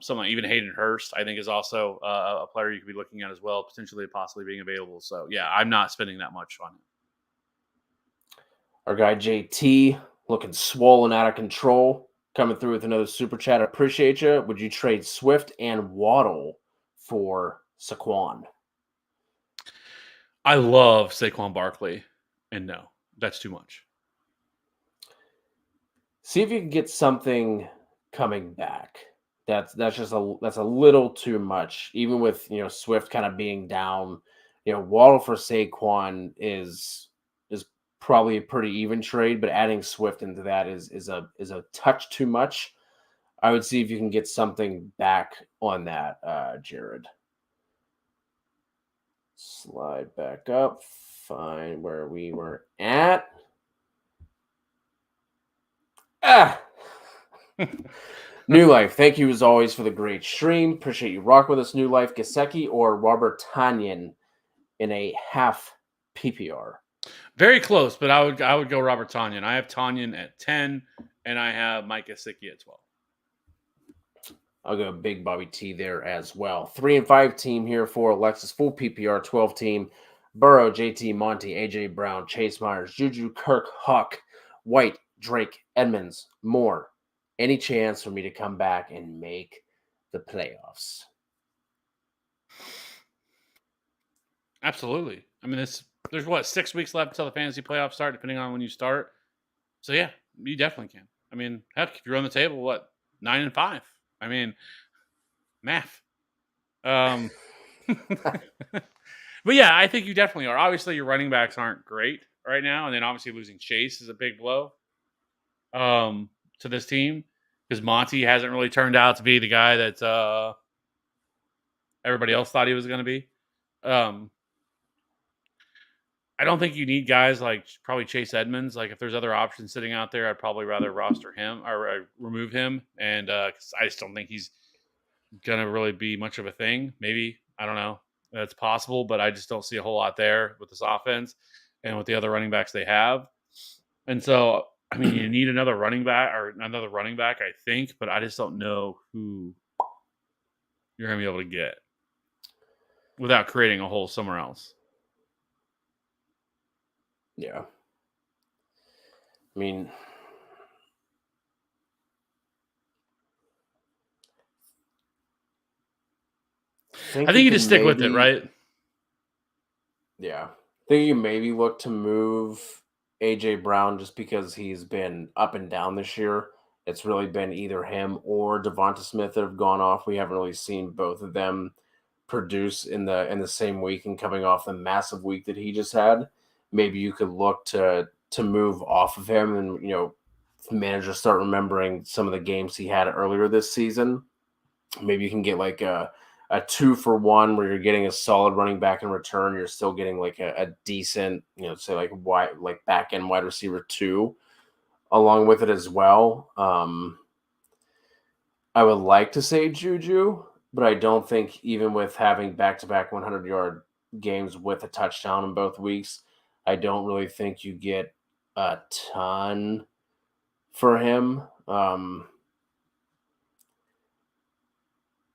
someone, even Hayden Hurst, I think is also a player you could be looking at as well, potentially possibly being available. So, yeah, I'm not spending that much on him. Our guy JT looking swollen out of control, coming through with another super chat. Appreciate you. Would you trade Swift and Waddle for Saquon? I love Saquon Barkley, and no, that's too much. See if you can get something coming back. That's a little too much. Even with Swift kind of being down, Waddle for Saquon is probably a pretty even trade, but adding Swift into that is a touch too much. I would see if you can get something back on that, Jared. Slide back up, find where we were at. New Life, thank you as always for the great stream. Appreciate you rocking with us, New Life. Gesicki or Robert Tonyan in a half PPR? Very close, but I would go Robert Tonyan. I have Tonyan at 10, and I have Mike Gesicki at 12. I'll go Big Bobby T there as well. 3 and 5 team here for Alexis. Full PPR 12 team. Burrow, JT, Monty, AJ Brown, Chase Myers, Juju, Kirk, Huck, White, Drake, Edmonds, Moore. Any chance for me to come back and make the playoffs? Absolutely. I mean, there's what, 6 weeks left until the fantasy playoffs start, depending on when you start. So yeah, you definitely can. I mean, heck, if you're on the table, what, 9 and 5? I mean, math. But yeah, I think you definitely are. Obviously, your running backs aren't great right now, and then obviously losing Chase is a big blow to this team because Monty hasn't really turned out to be the guy that everybody else thought he was going to be. I don't think you need guys like probably Chase Edmonds. Like if there's other options sitting out there, I'd probably rather roster him or remove him. And 'cause I just don't think he's gonna really be much of a thing. Maybe, I don't know. That's possible, but I just don't see a whole lot there with this offense and with the other running backs they have. And so, I mean, you need another running back, I think, but I just don't know who you're gonna be able to get without creating a hole somewhere else. Yeah. I mean, I think you just stick with it, right? Yeah. I think you maybe look to move AJ Brown just because he's been up and down this year. It's really been either him or Devonta Smith that have gone off. We haven't really seen both of them produce in the same week, and coming off the massive week that he just had. Maybe you could look to move off of him, and managers start remembering some of the games he had earlier this season. Maybe you can get like a 2-for-1 where you're getting a solid running back in return. You're still getting like a decent, say like back end wide receiver 2 along with it as well. I would like to say Juju, but I don't think even with having back-to-back 100-yard games with a touchdown in both weeks, I don't really think you get a ton for him.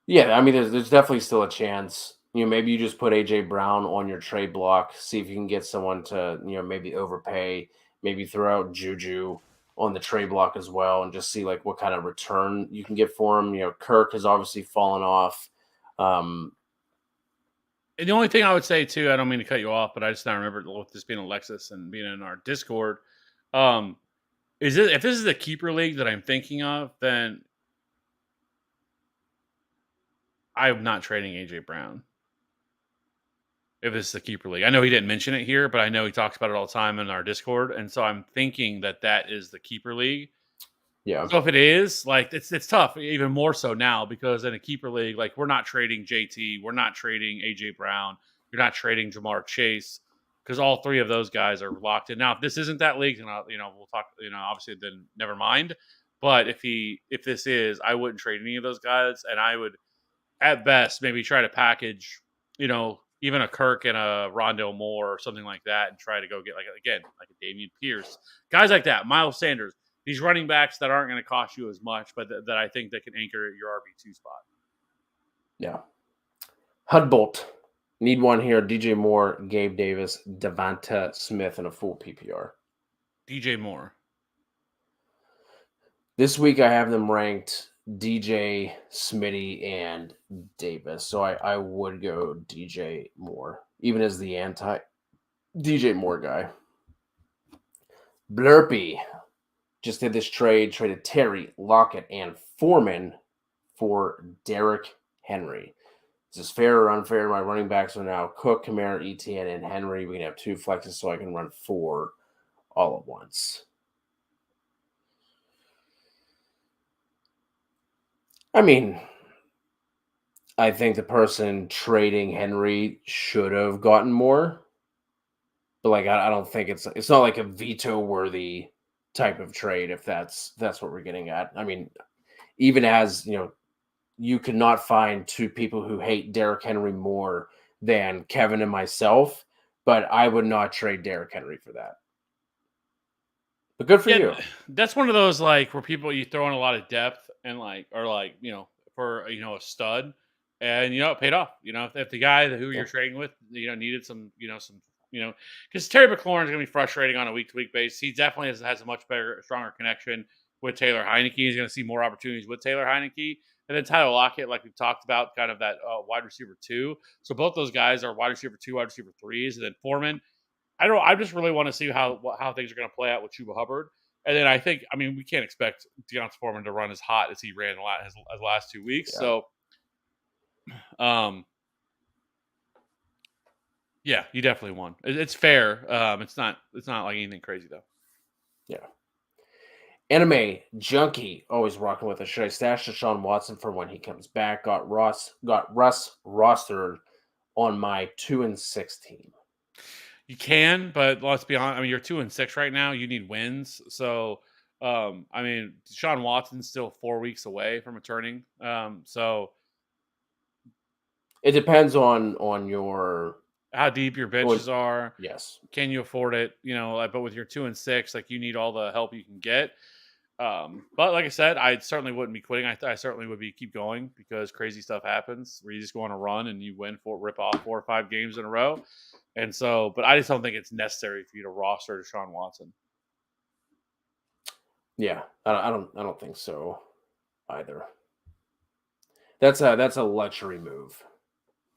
Yeah, I mean, there's definitely still a chance. Maybe you just put AJ Brown on your trade block, see if you can get someone to, maybe overpay, maybe throw out Juju on the trade block as well, and just see like what kind of return you can get for him. Kirk has obviously fallen off. And the only thing I would say too, I don't mean to cut you off, but I just now remember with this being Alexis and being in our Discord. Is it if this is a keeper league that I'm thinking of, then I'm not trading AJ Brown. If this is a keeper league, I know he didn't mention it here, but I know he talks about it all the time in our Discord, and so I'm thinking that is the keeper league. Yeah. So if it is, like, it's tough, even more so now because in a keeper league, like, we're not trading JT, we're not trading AJ Brown, you're not trading Jamar Chase because all three of those guys are locked in. Now, if this isn't that league, then we'll talk. Obviously, then never mind. But if this is, I wouldn't trade any of those guys, and I would at best maybe try to package, even a Kirk and a Rondale Moore or something like that, and try to go get like a Damian Pierce, guys like that, Miles Sanders. These running backs that aren't going to cost you as much, but that I think that can anchor your RB2 spot. Yeah. Hudbolt. Need one here. DJ Moore, Gabe Davis, Devonta Smith in a full PPR. DJ Moore. This week I have them ranked DJ, Smitty, and Davis. So I would go DJ Moore, even as the anti-DJ Moore guy. Blurpy. Just did this traded Terry, Lockett, and Foreman for Derrick Henry. Is this fair or unfair? My running backs are now Cook, Kamara, ETN, and Henry. We can have 2 flexes so I can run 4 all at once. I mean, I think the person trading Henry should have gotten more. But like I don't think it's not like a veto-worthy type of trade if that's what we're getting at. I mean, even as, you could not find 2 people who hate Derrick Henry more than Kevin and myself, but I would not trade Derrick Henry for that. But good for you. That's one of those like where you throw in a lot of depth and for a stud, and it paid off. If the guy who you're trading with needed some because Terry McLaurin is going to be frustrating on a week to week basis. He definitely has a much stronger connection with Taylor Heineke. He's going to see more opportunities with Taylor Heineke. And then Tyler Lockett, like we've talked about, kind of that wide receiver 2. So both those guys are wide receiver 2, wide receiver 3s. And then Foreman, I just really want to see how things are going to play out with Chuba Hubbard. And then we can't expect Deontay Foreman to run as hot as he ran his last 2 weeks. Yeah. So, yeah, you definitely won. It's fair. It's not like anything crazy though. Yeah. Anime junkie, always rocking with us. Should I stash Deshaun Watson for when he comes back? Got Russ rostered on my 2-6 team. You can, but let's be honest. You're 2-6 right now. You need wins. So, Deshaun Watson's still 4 weeks away from returning. So it depends on your how deep your benches are. Yes. Can you afford it? But with your 2-6, like you need all the help you can get. But like I said, I certainly wouldn't be quitting. I certainly would keep going because crazy stuff happens where you just go on a run and you rip off 4 or 5 games in a row. And so, but I just don't think it's necessary for you to roster Deshaun Watson. Yeah, I don't think so either. That's a luxury move.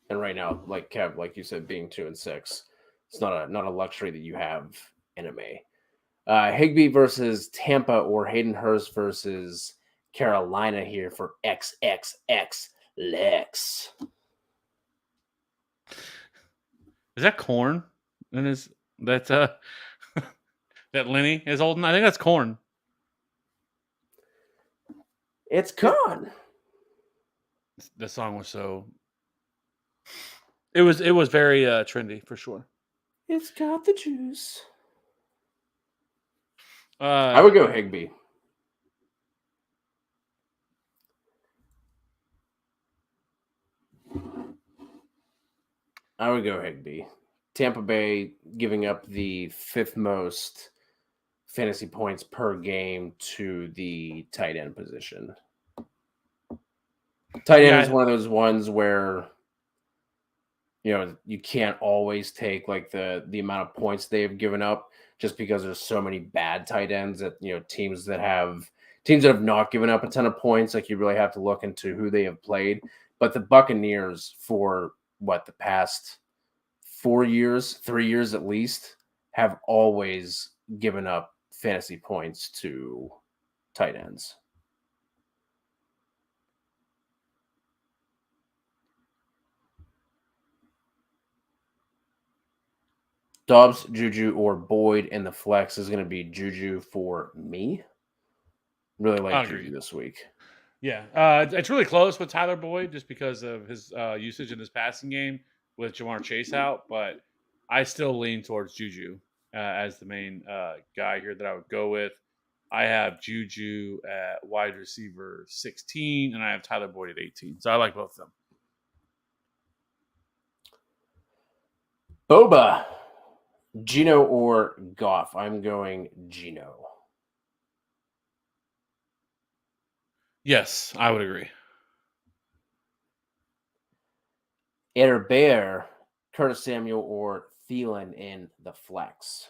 And right now, like Kev, like you said, being 2-6, it's not a luxury that you have in a May. Higbee versus Tampa or Hayden Hurst versus Carolina here for XXX Lex. Is that corn? And is that that Lenny is holding? I think that's corn. It's corn. The song was so. It was very trendy for sure. It's got the juice. I would go Higbee. I would go Higbee. Tampa Bay giving up the 5th most fantasy points per game to the tight end position. Tight end is one of those ones where you can't always take like the amount of points they've given up just because there's so many bad tight ends that teams that have not given up a ton of points. Like you really have to look into who they have played. But the Buccaneers for the past 4 years, 3 years at least, have always given up fantasy points to tight ends. Dobbs, Juju, or Boyd in the flex is going to be Juju for me. Really like Juju this week. Yeah, it's really close with Tyler Boyd just because of his usage in his passing game with Jamar Chase out, but I still lean towards Juju as the main guy here that I would go with. I have Juju at wide receiver 16, and I have Tyler Boyd at 18. So I like both of them. Boba, Geno or Goff? I'm going Geno. Yes, I would agree. Either Bear, Curtis Samuel, or Thielen in the flex.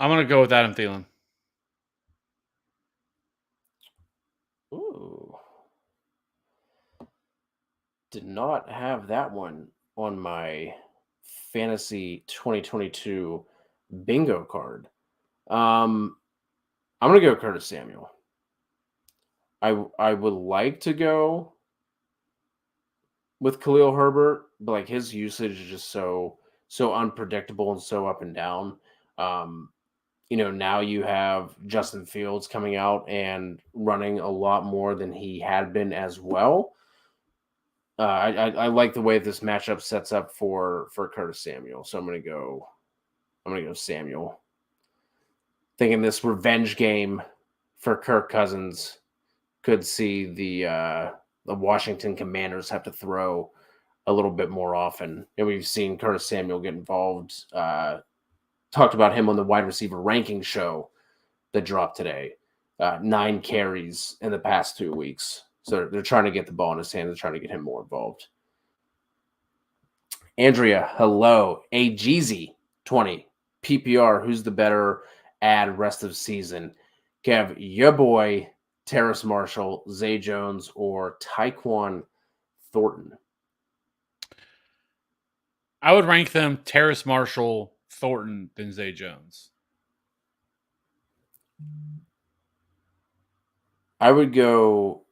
I'm going to go with Adam Thielen. Ooh. Did not have that one on my fantasy 2022 bingo card. I'm going to go Curtis Samuel. I would like to go with Khalil Herbert, but like his usage is just so unpredictable and so up and down. Now you have Justin Fields coming out and running a lot more than he had been as well. I like the way this matchup sets up for Curtis Samuel, so I'm gonna go Samuel. Thinking this revenge game for Kirk Cousins could see the Washington Commanders have to throw a little bit more often, and we've seen Curtis Samuel get involved. Talked about him on the wide receiver ranking show that dropped today. 9 carries in the past 2 weeks. So they're trying to get the ball in his hands. They're trying to get him more involved. Andrea, hello. A Jeezy 20. PPR, who's the better ad rest of season? Kev, your boy, Terrace Marshall, Zay Jones, or Tyquan Thornton? I would rank them Terrace Marshall, Thornton, then Zay Jones. I would go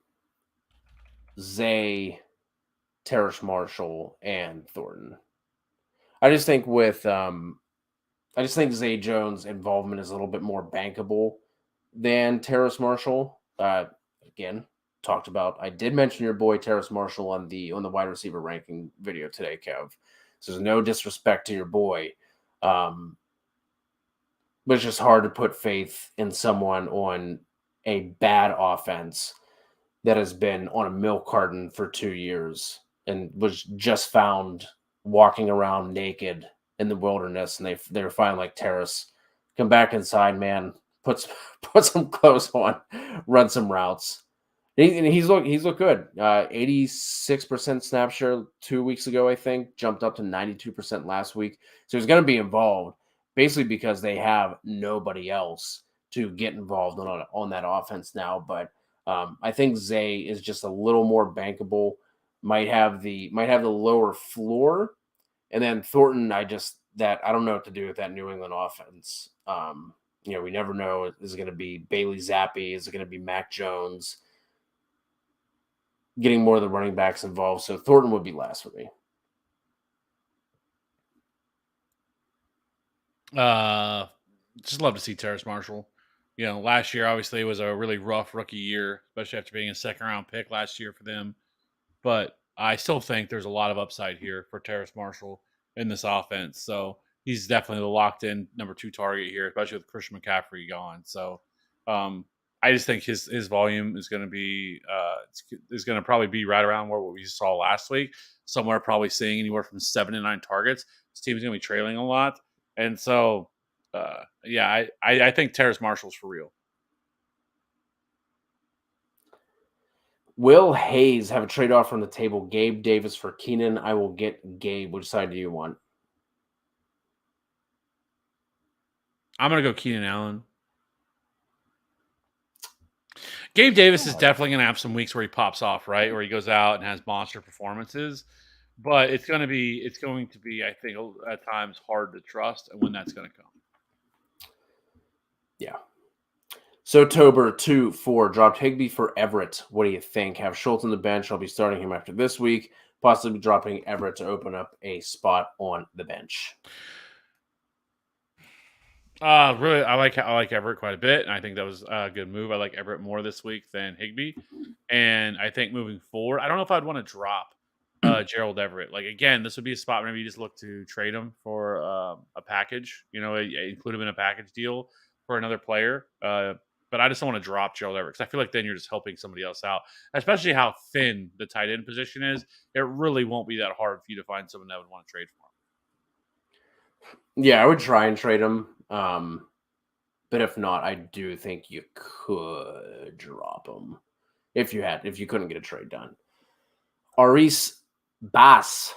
Zay, Terrace Marshall, and Thornton. I just think Zay Jones' involvement is a little bit more bankable than Terrace Marshall. Again, talked about. I did mention your boy Terrace Marshall on the wide receiver ranking video today, Kev. So there's no disrespect to your boy, but it's just hard to put faith in someone on a bad offense that has been on a milk carton for 2 years and was just found walking around naked in the wilderness, and they were finally like, Terrace, come back inside, man. Put some clothes on, run some routes. And he's looked good. 86% snap share 2 weeks ago, I think, jumped up to 92% last week. So he's going to be involved, basically because they have nobody else to get involved on that offense now. But I think Zay is just a little more bankable. Might have the lower floor, and then Thornton. I don't know what to do with that New England offense. We never know. Is it going to be Bailey Zappi? Is it going to be Mac Jones? Getting more of the running backs involved. So Thornton would be last for me. Just love to see Terrace Marshall. Last year obviously was a really rough rookie year, especially after being a second-round pick last year for them. But I still think there's a lot of upside here for Terrace Marshall in this offense. So he's definitely the locked-in number 2 target here, especially with Christian McCaffrey gone. So I just think his volume is going to be probably be right around what we saw last week, somewhere probably seeing anywhere from 7 to 9 targets. This team's going to be trailing a lot, and so I think Terrace Marshall's for real. Will Hayes have a trade-off from the table? Gabe Davis for Keenan. I will get Gabe. Which side do you want? I'm going to go Keenan Allen. Gabe Davis is definitely going to have some weeks where he pops off, right? Where he goes out and has monster performances. But it's going to be, I think, at times hard to trust and when that's going to come. Yeah. So Tober 2-4 dropped Higbee for Everett. What do you think? Have Schultz on the bench. I'll be starting him after this week. Possibly dropping Everett to open up a spot on the bench. Really, I like Everett quite a bit, and I think that was a good move. I like Everett more this week than Higbee, and I think moving forward, I don't know if I'd want to drop Gerald Everett. Like again, this would be a spot where maybe you just look to trade him for a package. Include him in a package deal for another player. But I just don't want to drop Gerald Everett because I feel like then you're just helping somebody else out, especially how thin the tight end position is. It really won't be that hard for you to find someone that would want to trade for him. Yeah, I would try and trade him. But if not, I do think you could drop him if you couldn't get a trade done. Aris Bass,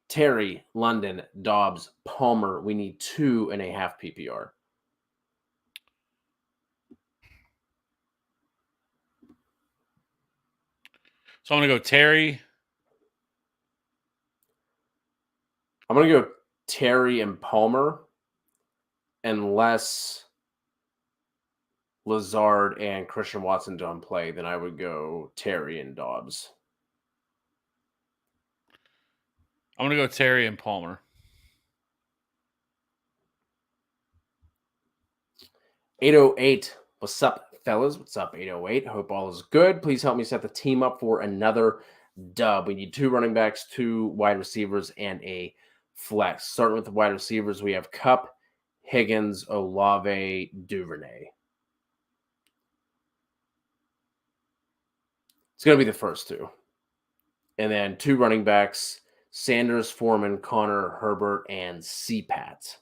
Terry, London, Dobbs, Palmer. We need 2.5 PPR. So I'm going to go Terry. I'm going to go Terry and Palmer unless Lazard and Christian Watson don't play. Then I would go Terry and Dobbs. I'm going to go Terry and Palmer. 808. What's up, fellas? What's up, 808? Hope all is good. Please help me set the team up for another dub. We need 2 running backs, 2 wide receivers, and a flex. Starting with the wide receivers, we have Kupp, Higgins, Olave, Duvernay. It's going to be the first 2. And then 2 running backs, Sanders, Foreman, Connor, Herbert, and CPAT.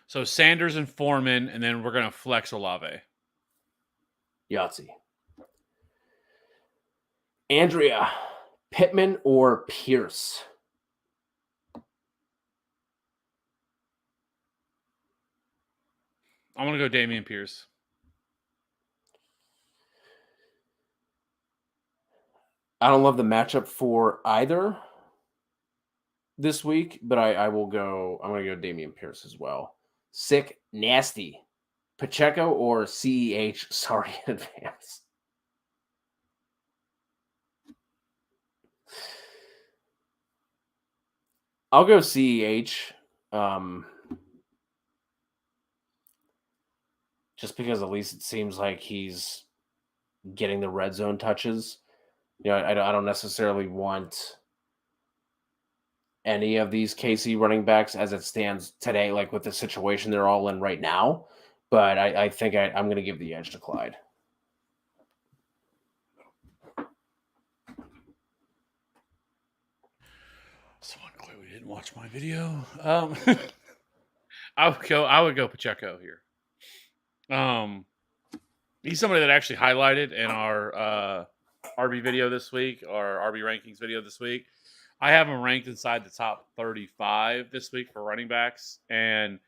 So Sanders and Foreman, and then we're going to flex Olave. Yahtzee. Andrea, Pittman or Pierce? I'm going to go Dameon Pierce. I don't love the matchup for either this week, but I'm going to go Dameon Pierce as well. Sick, nasty. Pacheco or CEH? Sorry in advance. I'll go CEH. Just because at least it seems like he's getting the red zone touches. I don't necessarily want any of these KC running backs as it stands today, like with the situation they're all in right now. But I think I'm going to give the edge to Clyde. Someone clearly didn't watch my video. I would go Pacheco here. He's somebody that actually highlighted in our RB video this week, or RB rankings video this week. I have him ranked inside the top 35 this week for running backs, and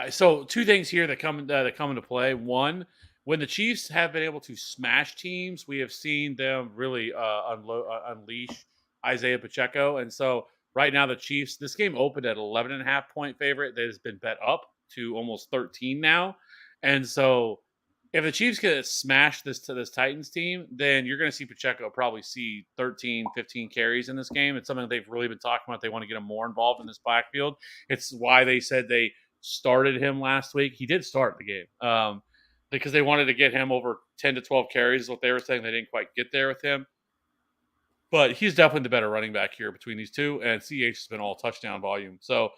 so 2 things here that come into play. One, when the Chiefs have been able to smash teams, we have seen them really unleash Isaiah Pacheco, and so right now the Chiefs, this game opened at 11.5 point favorite that has been bet up to almost 13 now, and so if the Chiefs get smashed this Titans team, then you're going to see Pacheco probably see 13, 15 carries in this game. It's something they've really been talking about. They want to get him more involved in this backfield. It's why they said they started him last week. He did start the game because they wanted to get him over 10 to 12 carries is what they were saying. They didn't quite get there with him. But he's definitely the better running back here between these two, and CH has been all touchdown volume. So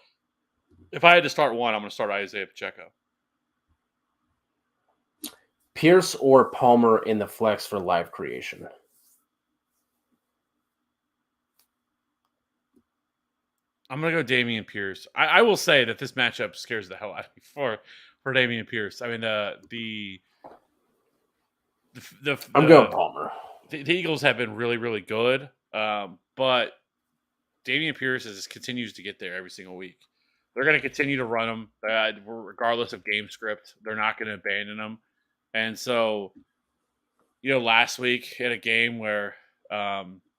if I had to start one, I'm going to start Isaiah Pacheco. Pierce or Palmer in the flex for live creation? I'm going to go Dameon Pierce. I will say that this matchup scares the hell out of me for Dameon Pierce. I mean, I'm going Palmer. the Eagles have been really, really good, but Dameon Pierce continues to get there every single week. They're going to continue to run him regardless of game script. They're not going to abandon him. And so, last week in a game where,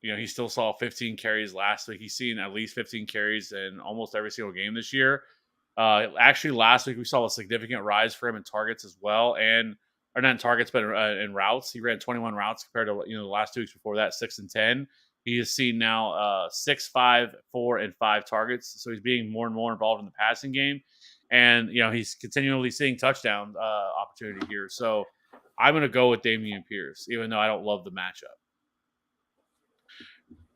he still saw 15 carries last week. He's seen at least 15 carries in almost every single game this year. Actually, last week we saw a significant rise for him in targets as well, or not in targets, but in routes. He ran 21 routes compared to the last 2 weeks before that, 6 and 10. He has seen now 6, 5, 4, and 5 targets, so he's being more and more involved in the passing game, and he's continually seeing touchdown opportunity here. So I'm going to go with Dameon Pierce, even though I don't love the matchup.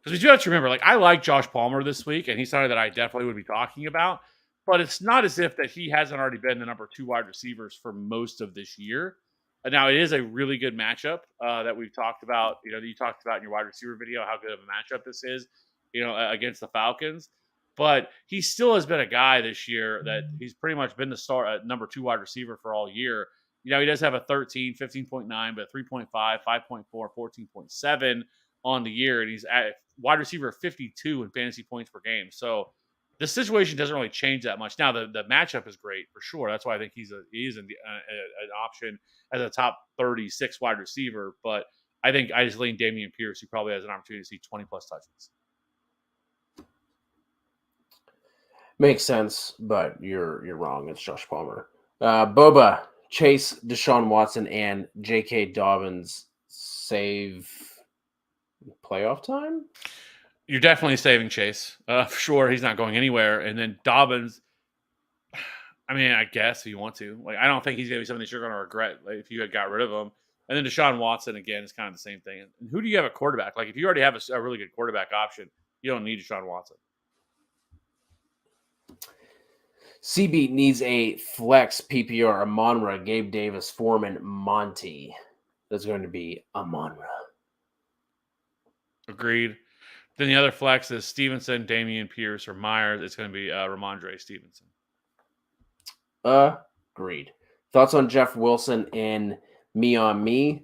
Because we do have to remember, I like Josh Palmer this week, and he's somebody that I definitely would be talking about. But it's not as if that he hasn't already been the number 2 wide receivers for most of this year. Now, it is a really good matchup that we've talked about, that you talked about in your wide receiver video, how good of a matchup this is, against the Falcons. But he still has been a guy this year that he's pretty much been the number 2 wide receiver for all year. He does have a 13, 15.9, but 3.5, 5.4, 14.7 on the year. And he's at wide receiver 52 in fantasy points per game. So the situation doesn't really change that much. Now, the matchup is great for sure. That's why I think he's an option as a top 36 wide receiver. But I think I just lean Dameon Pierce, who probably has an opportunity to see 20-plus touches. Makes sense, but you're wrong. It's Josh Palmer. Boba, Chase, Deshaun Watson, and J.K. Dobbins save playoff time? You're definitely saving Chase. For sure, he's not going anywhere. And then Dobbins, I guess if you want to. I don't think he's going to be something that you're going to regret if you had got rid of him. And then Deshaun Watson, again, is kind of the same thing. And who do you have a quarterback? If you already have a really good quarterback option, you don't need Deshaun Watson. CB needs a flex PPR. Amonra, Gabe Davis, Foreman, Monty. That's going to be Amonra. Agreed. Then the other flex is Stevenson, Dameon Pierce, or Myers. It's going to be Ramondre Stevenson. Agreed. Thoughts on Jeff Wilson in Me on Me?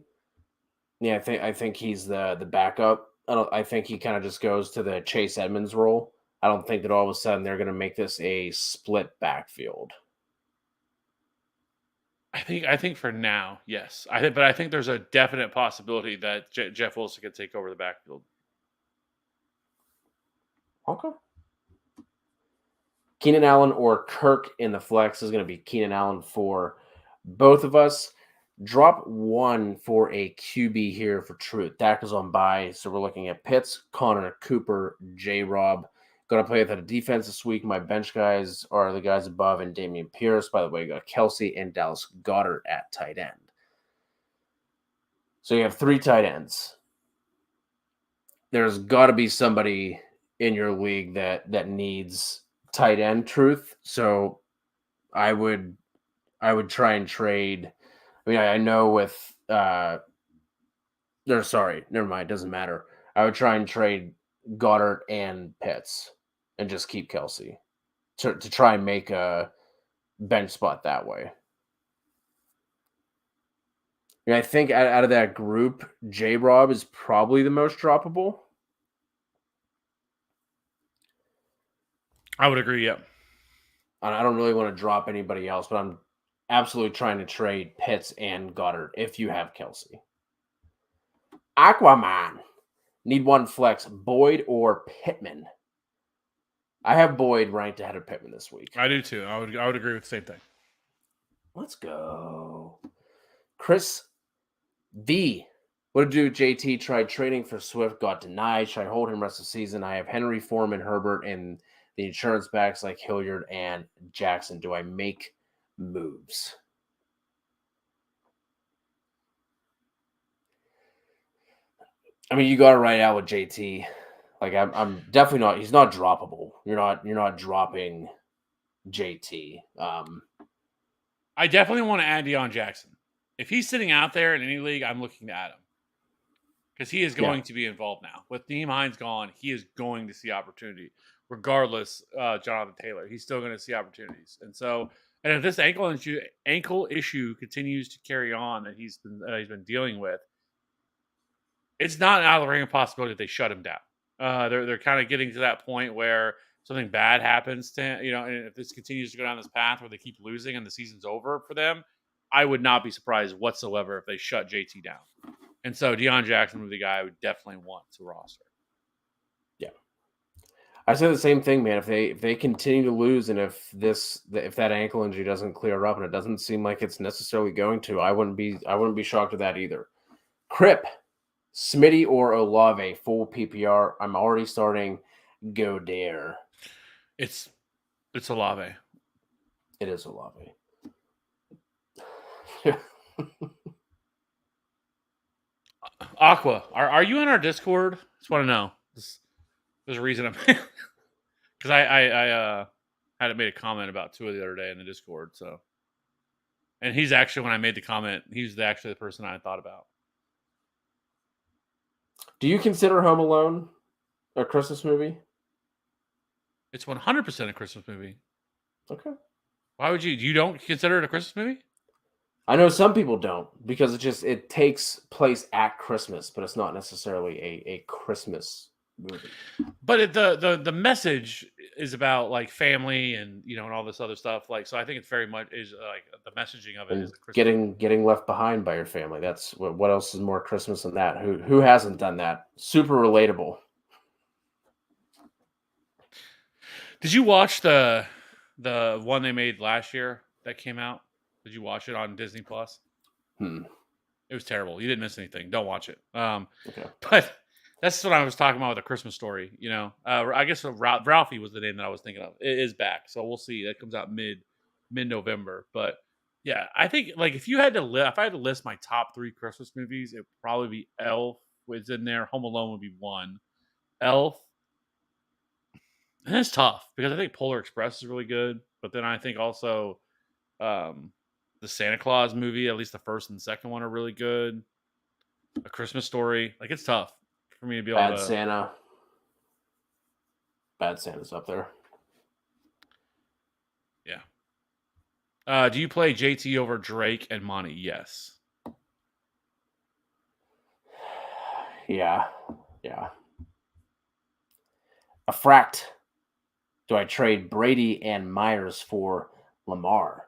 Yeah, I think he's the backup. I think he kind of just goes to the Chase Edmonds role. I don't think that all of a sudden they're going to make this a split backfield. I think for now, yes. But I think there's a definite possibility that Jeff Wilson could take over the backfield. Okay. Keenan Allen or Kirk in the flex is going to be Keenan Allen for both of us. Drop 1 for a QB here for Truth. Dak is on bye, so we're looking at Pitts, Connor, Cooper, J-Rob. Going to play with a defense this week. My bench guys are the guys above and Dameon Pierce. By the way, you got Kelsey and Dallas Goedert at tight end. So you have 3 tight ends. There's got to be somebody in your league that needs tight end, Truth. So I would try and trade. I know with never mind, it doesn't matter. I would try and trade Goddard and Pitts and just keep Kelsey to try and make a bench spot that way. I think out of that group, J-Rob is probably the most droppable. I would agree, yeah. I don't really want to drop anybody else, but I'm absolutely trying to trade Pitts and Goddard if you have Kelsey. Aquaman. Need 1 flex, Boyd or Pittman. I have Boyd ranked ahead of Pittman this week. I do too. I would agree with the same thing. Let's go. Chris V. What to do? JT tried trading for Swift, got denied. Should I hold him rest of the season? I have Henry, Foreman, Herbert, and the insurance backs like Hilliard and Jackson. Do I make moves? You got to write out with JT. I'm definitely not. He's not droppable. You're not dropping JT. I definitely want to add Deion Jackson. If he's sitting out there in any league, I'm looking to add him because he is going to be involved now. With Nyheim Hines gone, he is going to see opportunity, regardless. Jonathan Taylor, he's still going to see opportunities, and if this ankle issue continues to carry on that he's been dealing with, it's not out of the realm of possibility that they shut him down. They're kind of getting to that point where something bad happens to him, and if this continues to go down this path where they keep losing and the season's over for them, I would not be surprised whatsoever if they shut JT down. And so Deion Jackson would be the guy I would definitely want to roster. Yeah. I say the same thing, man. If they continue to lose, and if that ankle injury doesn't clear up, and it doesn't seem like it's necessarily going to, I wouldn't be shocked at that either. Crip, Smitty, or Olave full PPR. I'm already starting Go Dare. It's Olave. It is Olave. Aqua, are you in our Discord? Just want to know. There's a reason I'm because I had made a comment about Tua the other day in the Discord. So, and he's actually, when I made the comment, he's actually the person I thought about. Do you consider Home Alone a Christmas movie? It's 100% a Christmas movie. Okay. Why would you don't consider it a Christmas movie? I know some people don't, because it takes place at Christmas, but it's not necessarily a Christmas movie. But the message is about like family and and all this other stuff. Like, so I think it's very much is like the messaging of it is a Christmas getting left behind by your family. That's what else is more Christmas than that? Who hasn't done that? Super relatable. Did you watch the one they made last year that came out? Did you watch it on Disney Plus? It was terrible. You didn't miss anything. Don't watch it. Okay. But that's what I was talking about with A Christmas Story. I guess Ralphie was the name that I was thinking of. It is back, so we'll see. That comes out mid November. But yeah, I think like if I had to list my top 3 Christmas movies, it would probably be Elf was in there. Home Alone would be 1. Elf. And it's tough because I think Polar Express is really good, but then I think also the Santa Claus movie, at least the first and second one, are really good. A Christmas Story, like it's tough for me to be able to. Santa. Bad Santa's up there. Yeah. Do you play JT over Drake and Monty? Yes. Yeah. A fract. Do I trade Brady and Myers for Lamar?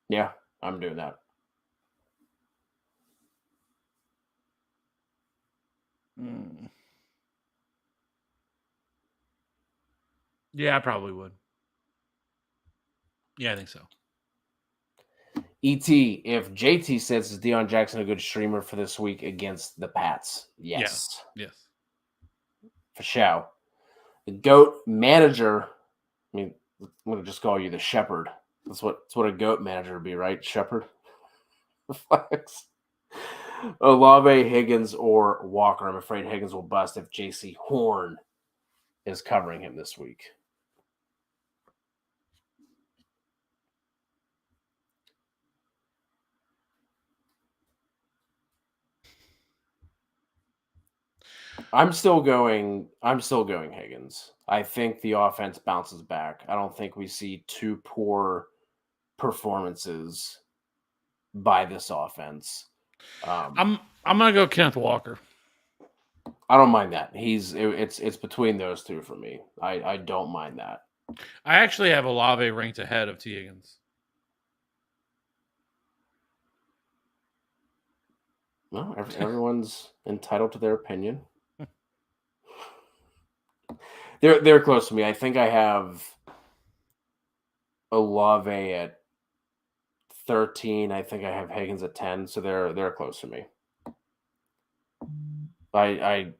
Yeah, I'm doing that. Yeah, I probably would. Yeah, I think so. ET, if JT says, is Deion Jackson a good streamer for this week against the Pats? Yes. Yes. For sure. The GOAT manager, I mean, I'm going to just call you the shepherd. That's what a GOAT manager would be, right? Shepherd? Flex. Olave, Higgins, or Walker. I'm afraid Higgins will bust if JC Horn is covering him this week. I'm still going Higgins. I think the offense bounces back. I don't think we see 2 poor performances by this offense. I'm gonna go Kenneth Walker. I don't mind that. It's between those 2 for me. I don't mind that. I actually have Olave ranked ahead of T. Higgins. Well, everyone's entitled to their opinion. They're close to me. I think I have Olave at 13. I think I have Higgins at 10. So they're close to me. I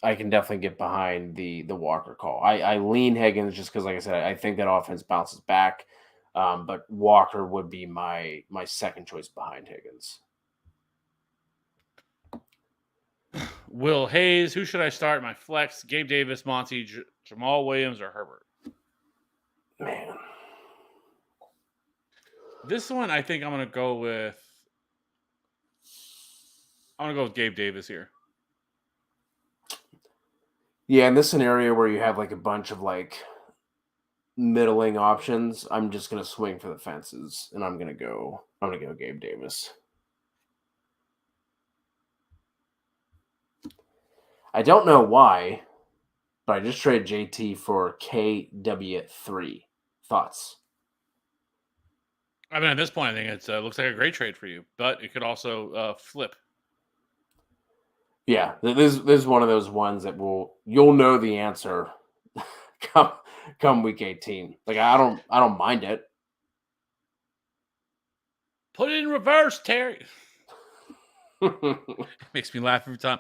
can definitely get behind the Walker call. I lean Higgins just because, like I said, I think that offense bounces back. But Walker would be my second choice behind Higgins. Will Hayes, who should I start? My flex: Gabe Davis, Monty, Jamal Williams, or Herbert? Man, this one I think I'm gonna go with. I'm gonna go with Gabe Davis here. Yeah, in this scenario where you have like a bunch of like middling options, I'm just gonna swing for the fences, and I'm gonna go Gabe Davis. I don't know why, but I just traded JT for KW3. Thoughts? I mean, at this point, I think it looks like a great trade for you, but it could also flip. Yeah, this is one of those ones that you'll know the answer come week 18. Like I don't mind it. Put it in reverse, Terry. Makes me laugh every time.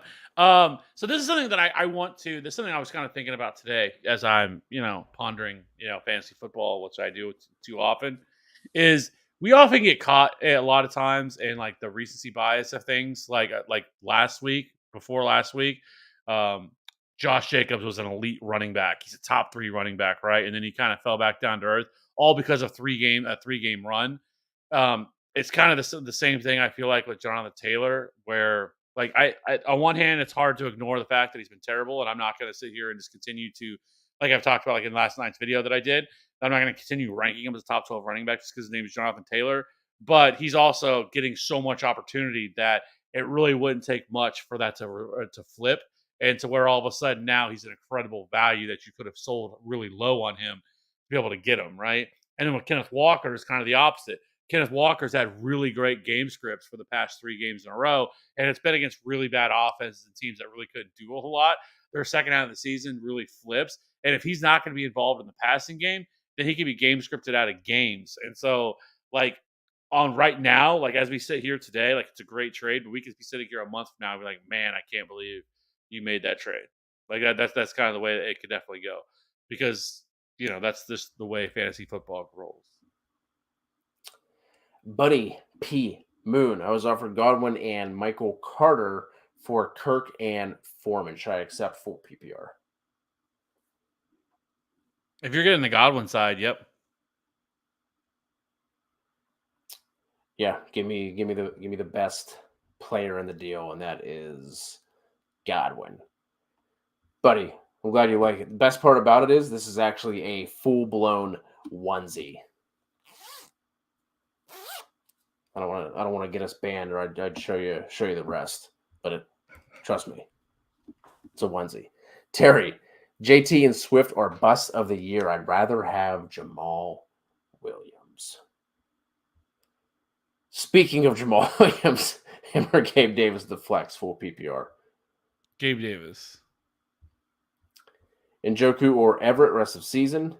So this is something that I want to. This is something I was kind of thinking about today as I'm, pondering, fantasy football, which I do too often. Is we often get caught a lot of times in like the recency bias of things. Like last week, before last week, um, Josh Jacobs was an elite running back. He's a top 3 running back, right? And then he kind of fell back down to earth, all because of a 3-game run. It's kind of the same thing I feel like with Jonathan Taylor, where like I on one hand it's hard to ignore the fact that he's been terrible, and I'm not going to sit here and just continue to, like I've talked about like in last night's video that I did. I'm not going to continue ranking him as a top 12 running back just because his name is Jonathan Taylor, but he's also getting so much opportunity that it really wouldn't take much for that to flip, and to where all of a sudden now he's an incredible value that you could have sold really low on him to be able to get him right. And then with Kenneth Walker is kind of the opposite. Kenneth Walker's had really great game scripts for the past 3 games in a row, and it's been against really bad offenses and teams that really couldn't do a whole lot. Their second half of the season really flips, and if he's not going to be involved in the passing game, then he can be game scripted out of games. And so, like on right now, like as we sit here today, like it's a great trade, but we could be sitting here a month from now and be like, man, I can't believe you made that trade. Like that's kind of the way that it could definitely go, because that's just the way fantasy football rolls. Buddy P. Moon. I was offered Godwin and Michael Carter for Kirk and Foreman. Should I accept full PPR? If you're getting the Godwin side, yep. Yeah, give me the best player in the deal, and that is Godwin. Buddy, I'm glad you like it. The best part about it is this is actually a full-blown onesie. I don't want to get us banned, or I'd show you the rest. But trust me, it's a onesie. Terry, JT and Swift are bust of the year. I'd rather have Jamal Williams. Speaking of Jamal Williams, him or Gabe Davis, the flex, full PPR. Gabe Davis. Njoku or Everett rest of season?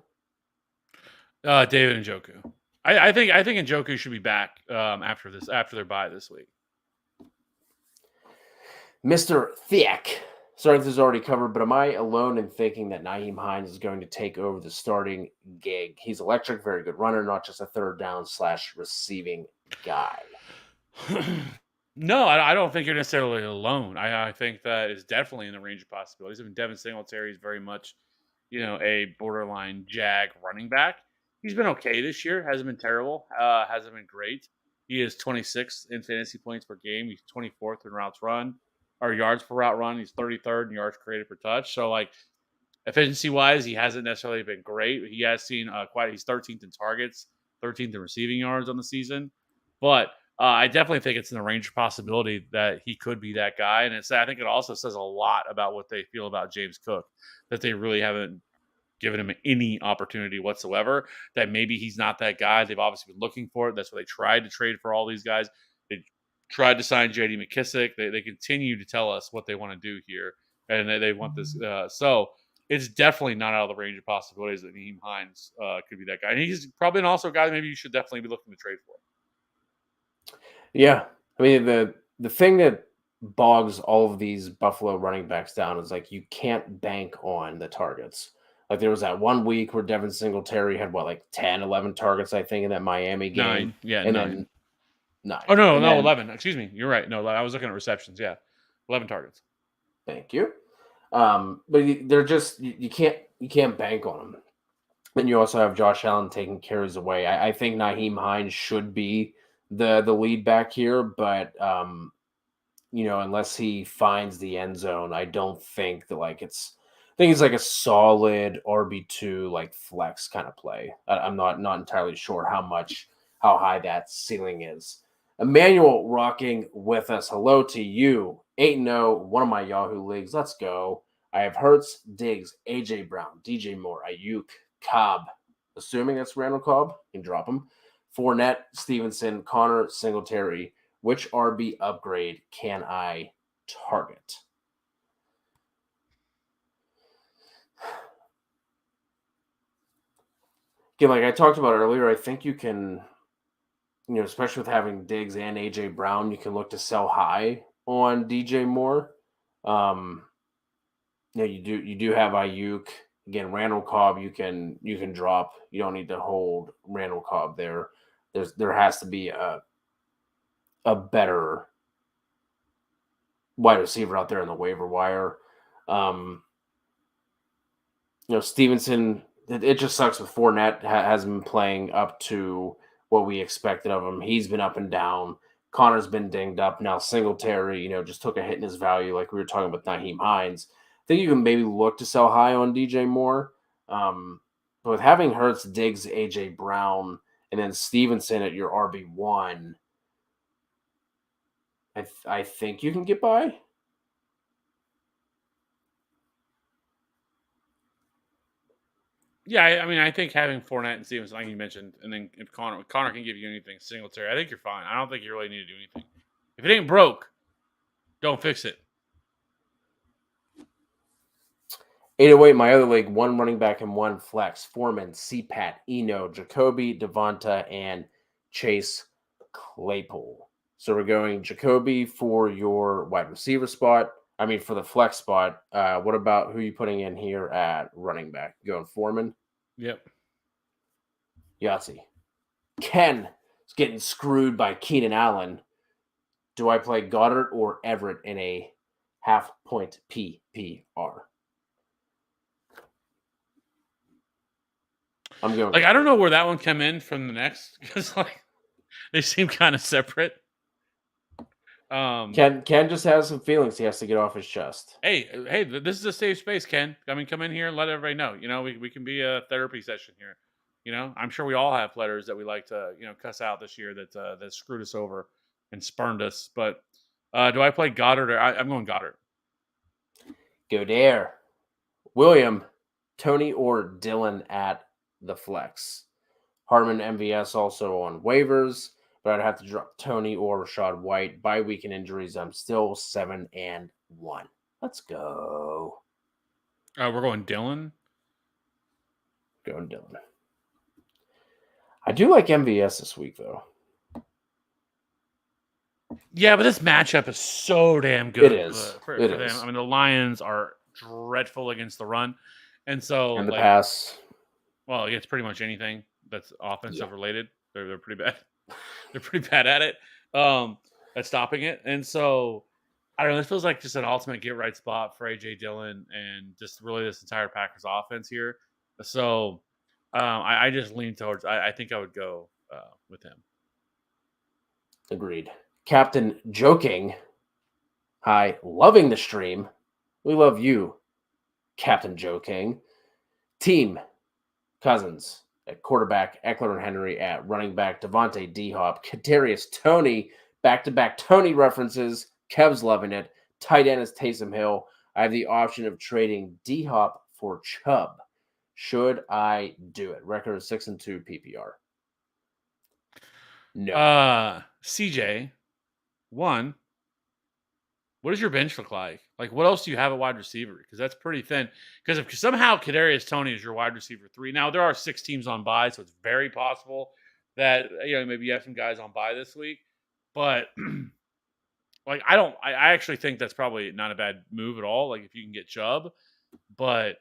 David Njoku. I think Njoku should be back after their bye this week. Mr. Thick. Sorry if this is already covered, but am I alone in thinking that Nyheim Hines is going to take over the starting gig? He's electric, very good runner, not just a third down / receiving guy. No, I don't think you're necessarily alone. I think that is definitely in the range of possibilities. I mean, Devin Singletary is very much, a borderline jag running back. He's been okay this year. Hasn't been terrible. Hasn't been great. He is 26th in fantasy points per game. He's 24th in routes run or yards per route run. He's 33rd in yards created per touch. So, like, efficiency wise, he hasn't necessarily been great. He has seen he's 13th in targets, 13th in receiving yards on the season. But I definitely think it's in the range of possibility that he could be that guy. And I think it also says a lot about what they feel about James Cook, that they really haven't given him any opportunity whatsoever, that maybe he's not that guy. They've obviously been looking for it. That's why they tried to trade for all these guys. They tried to sign J.D. McKissick. They continue to tell us what they want to do here, and they want this. So it's definitely not out of the range of possibilities that Nyheim Hines could be that guy. And he's probably also a guy that maybe you should definitely be looking to trade for. Yeah. I mean, the thing that bogs all of these Buffalo running backs down is like you can't bank on the targets. Like there was that 1 week where Devin Singletary had 10, 11 targets, I think, in that Miami game. 9. Yeah, and 9. Then 9. Oh, no, 11. Excuse me. You're right. No, I was looking at receptions. Yeah. 11 targets. Thank you. But they're just you can't bank on them. And you also have Josh Allen taking carries away. I think Nyheim Hines should be the lead back here, but unless he finds the end zone, I don't think that I think it's like a solid RB2 like flex kind of play. I'm not entirely sure how high that ceiling is. Emmanuel rocking with us. Hello to you. 8-0, one of my Yahoo leagues. Let's go. I have Hurts, Diggs, AJ Brown, DJ Moore, Ayuk, Cobb. Assuming that's Randall Cobb, you can drop him. Fournette, Stevenson, Connor, Singletary. Which RB upgrade can I target? Again, like I talked about earlier, I think you can, especially with having Diggs and AJ Brown, you can look to sell high on DJ Moore. You do have Ayuk. Again, Randall Cobb, you can drop. You don't need to hold Randall Cobb there. There has to be a better wide receiver out there in the waiver wire. Stevenson, it just sucks with Fournette. Hasn't been playing up to what we expected of him. He's been up and down. Connor's been dinged up. Now Singletary, just took a hit in his value like we were talking about Nyheim Hines. I think you can maybe look to sell high on DJ Moore. But with having Hurts, Diggs, AJ Brown, and then Stevenson at your RB1, I think you can get by. Yeah, I think having Fournette and Stevenson, like you mentioned, and then if Connor can give you anything, Singletary, I think you're fine. I don't think you really need to do anything. If it ain't broke, don't fix it. 808, my other league, one running back and one flex. Foreman, CPAT, Eno, Jacoby, Devonta, and Chase Claypool. So we're going Jacoby for your wide receiver spot. For the flex spot. What about who are you putting in here at running back? You going Foreman? Yep. Yahtzee. Ken is getting screwed by Keenan Allen. Do I play Goddard or Everett in a half-point PPR? I'm going. I don't know where that one came in from the next because they seem kind of separate. Ken just has some feelings he has to get off his chest. Hey, this is a safe space, Ken. Come in here and let everybody know. We can be a therapy session here. I'm sure we all have letters that we like to, cuss out this year that screwed us over and spurned us. But do I play Goddard or I'm going Goddard? Go there. William, Tony, or Dylan at the flex. Harmon MVS also on waivers, but I'd have to drop Tony or Rashad White. Bye week and injuries, I'm still 7-1. Let's go. We're going Dylan. Going Dylan. I do like MVS this week, though. Yeah, but this matchup is so damn good. It is. For them. The Lions are dreadful against the run, and so the pass. Well, it's pretty much anything that's offensive related. They're pretty bad. They're pretty bad at it. At stopping it, and so I don't know. This feels like just an ultimate get right spot for AJ Dillon and just really this entire Packers offense here. So I just lean towards. I think I would go with him. Agreed. Captain Joking. Hi, loving the stream. We love you, Captain Joking. Team Cousins at quarterback, Eckler and Henry at running back, Devontae D-Hop, Kadarius Toney, back-to-back Toney references. Kev's loving it. Tight end is Taysom Hill. I have the option of trading D-Hop for Chubb. Should I do it? Record of 6-2 PPR. No. CJ, one, what does your bench look like? What else do you have at wide receiver? Because that's pretty thin. Because if somehow Kadarius Toney is your wide receiver 3, now there are 6 teams on bye, so it's very possible that maybe you have some guys on bye this week. But I actually think that's probably not a bad move at all. If you can get Chubb, but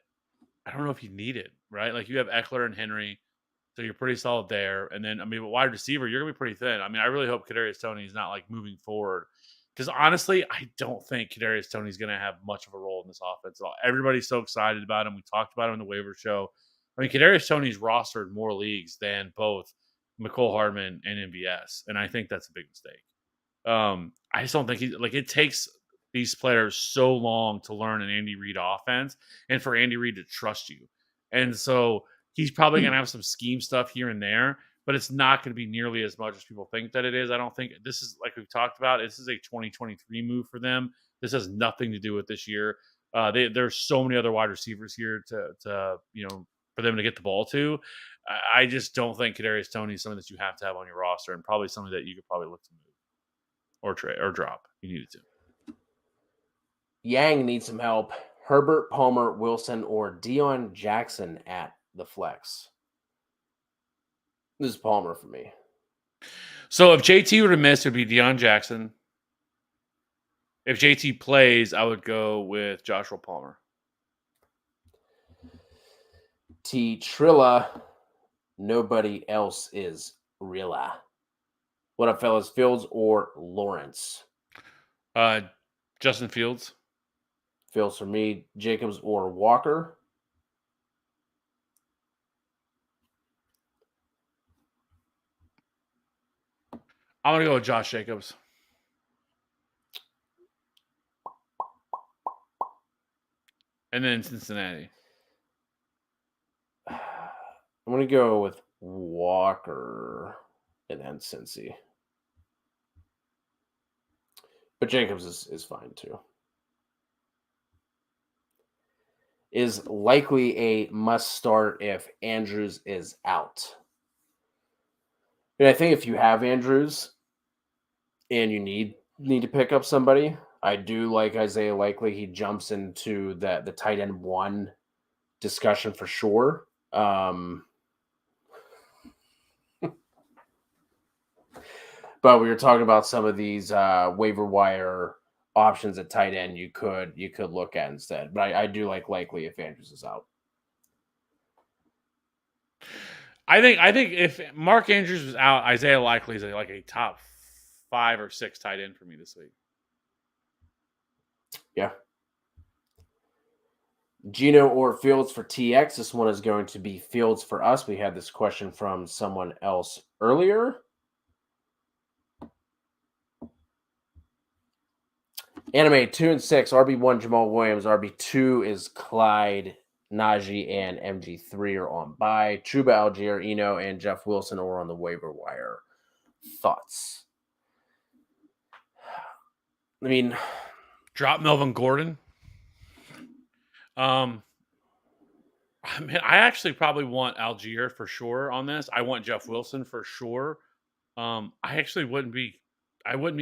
I don't know if you need it, right? You have Eckler and Henry, so you're pretty solid there. And then wide receiver, you're gonna be pretty thin. I really hope Kadarius Toney is not moving forward. Because honestly, I don't think Kadarius Toney is going to have much of a role in this offense at all. Everybody's so excited about him. We talked about him in the waiver show. Kadarius Toney's rostered more leagues than both Mecole Hardman and MVS, and I think that's a big mistake. I just don't think it takes these players so long to learn an Andy Reid offense and for Andy Reid to trust you. And so he's probably going to have some scheme stuff here and there, but it's not going to be nearly as much as people think that it is. I don't think this is, like we've talked about, this is a 2023 move for them. This has nothing to do with this year. There's so many other wide receivers here to for them to get the ball to. I just don't think Kadarius Toney is something that you have to have on your roster, and probably something that you could probably look to move or trade or drop. You needed to. Yang needs some help. Herbert, Palmer, Wilson, or Deion Jackson at the flex. This is Palmer for me. So if JT were to miss, it would be Deion Jackson. If JT plays, I would go with Joshua Palmer. T. Trilla, nobody else is Rilla. What up, fellas? Fields or Lawrence? Justin Fields. Fields for me. Jacobs or Walker? I'm going to go with Josh Jacobs. And then Cincinnati. I'm going to go with Walker and then Cincy. But Jacobs is fine too. Is likely a must start if Andrews is out. And I think if you have Andrews and you need to pick up somebody, I do like Isaiah Likely. He jumps into the tight end one discussion for sure. But we were talking about some of these waiver wire options at tight end you could look at instead. But I do like Likely if Andrews is out. I think if Mark Andrews was out, Isaiah Likely is like a top 5 or 6 tight end for me this week. Yeah. Gino or Fields for TX. This one is going to be Fields for us. We had this question from someone else earlier. Anime 2 and 6, RB1 Jamal Williams, RB2 is Clyde, Najee, and MG3 are on bye. Chuba Algier, Eno, and Jeff Wilson are on the waiver wire. Thoughts? I mean, drop Melvin Gordon. I actually probably want Algier for sure on this. I want Jeff Wilson for sure. I actually wouldn't be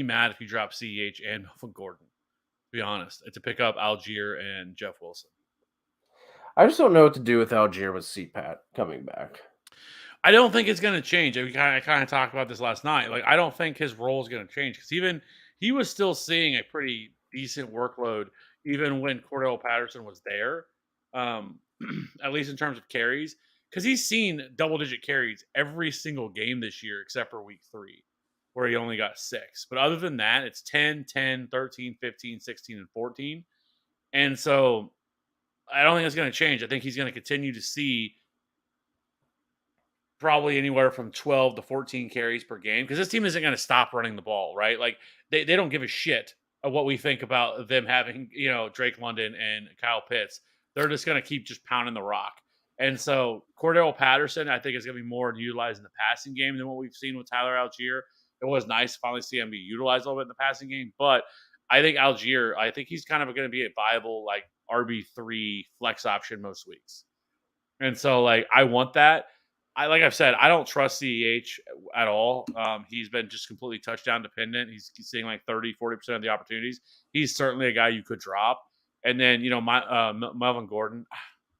mad if you drop CEH and Melvin Gordon. To be honest, to pick up Algier and Jeff Wilson. I just don't know what to do with Algier with CPAT coming back. I don't think it's going to change. I kind of talked about this last night. Like, I don't think his role is going to change because even he was still seeing a pretty decent workload even when Cordell Patterson was there, at least in terms of carries, because he's seen double-digit carries every single game this year except for week 3. Where he only got 6. But other than that, it's 10, 10, 13, 15, 16, and 14. And so I don't think it's going to change. I think he's going to continue to see probably anywhere from 12 to 14 carries per game because this team isn't going to stop running the ball, right? Like they don't give a shit of what we think about them having, Drake London and Kyle Pitts. They're just going to keep just pounding the rock. And so Cordell Patterson, I think, is going to be more utilized in the passing game than what we've seen with Tyler Algier. It was nice to finally see him be utilized a little bit in the passing game. But I think Algier, he's kind of going to be a viable, like, RB3 flex option most weeks. And so, I want that. Like I've said, I don't trust CEH at all. He's been just completely touchdown dependent. He's seeing like 30, 40% of the opportunities. He's certainly a guy you could drop. And then, Melvin Gordon,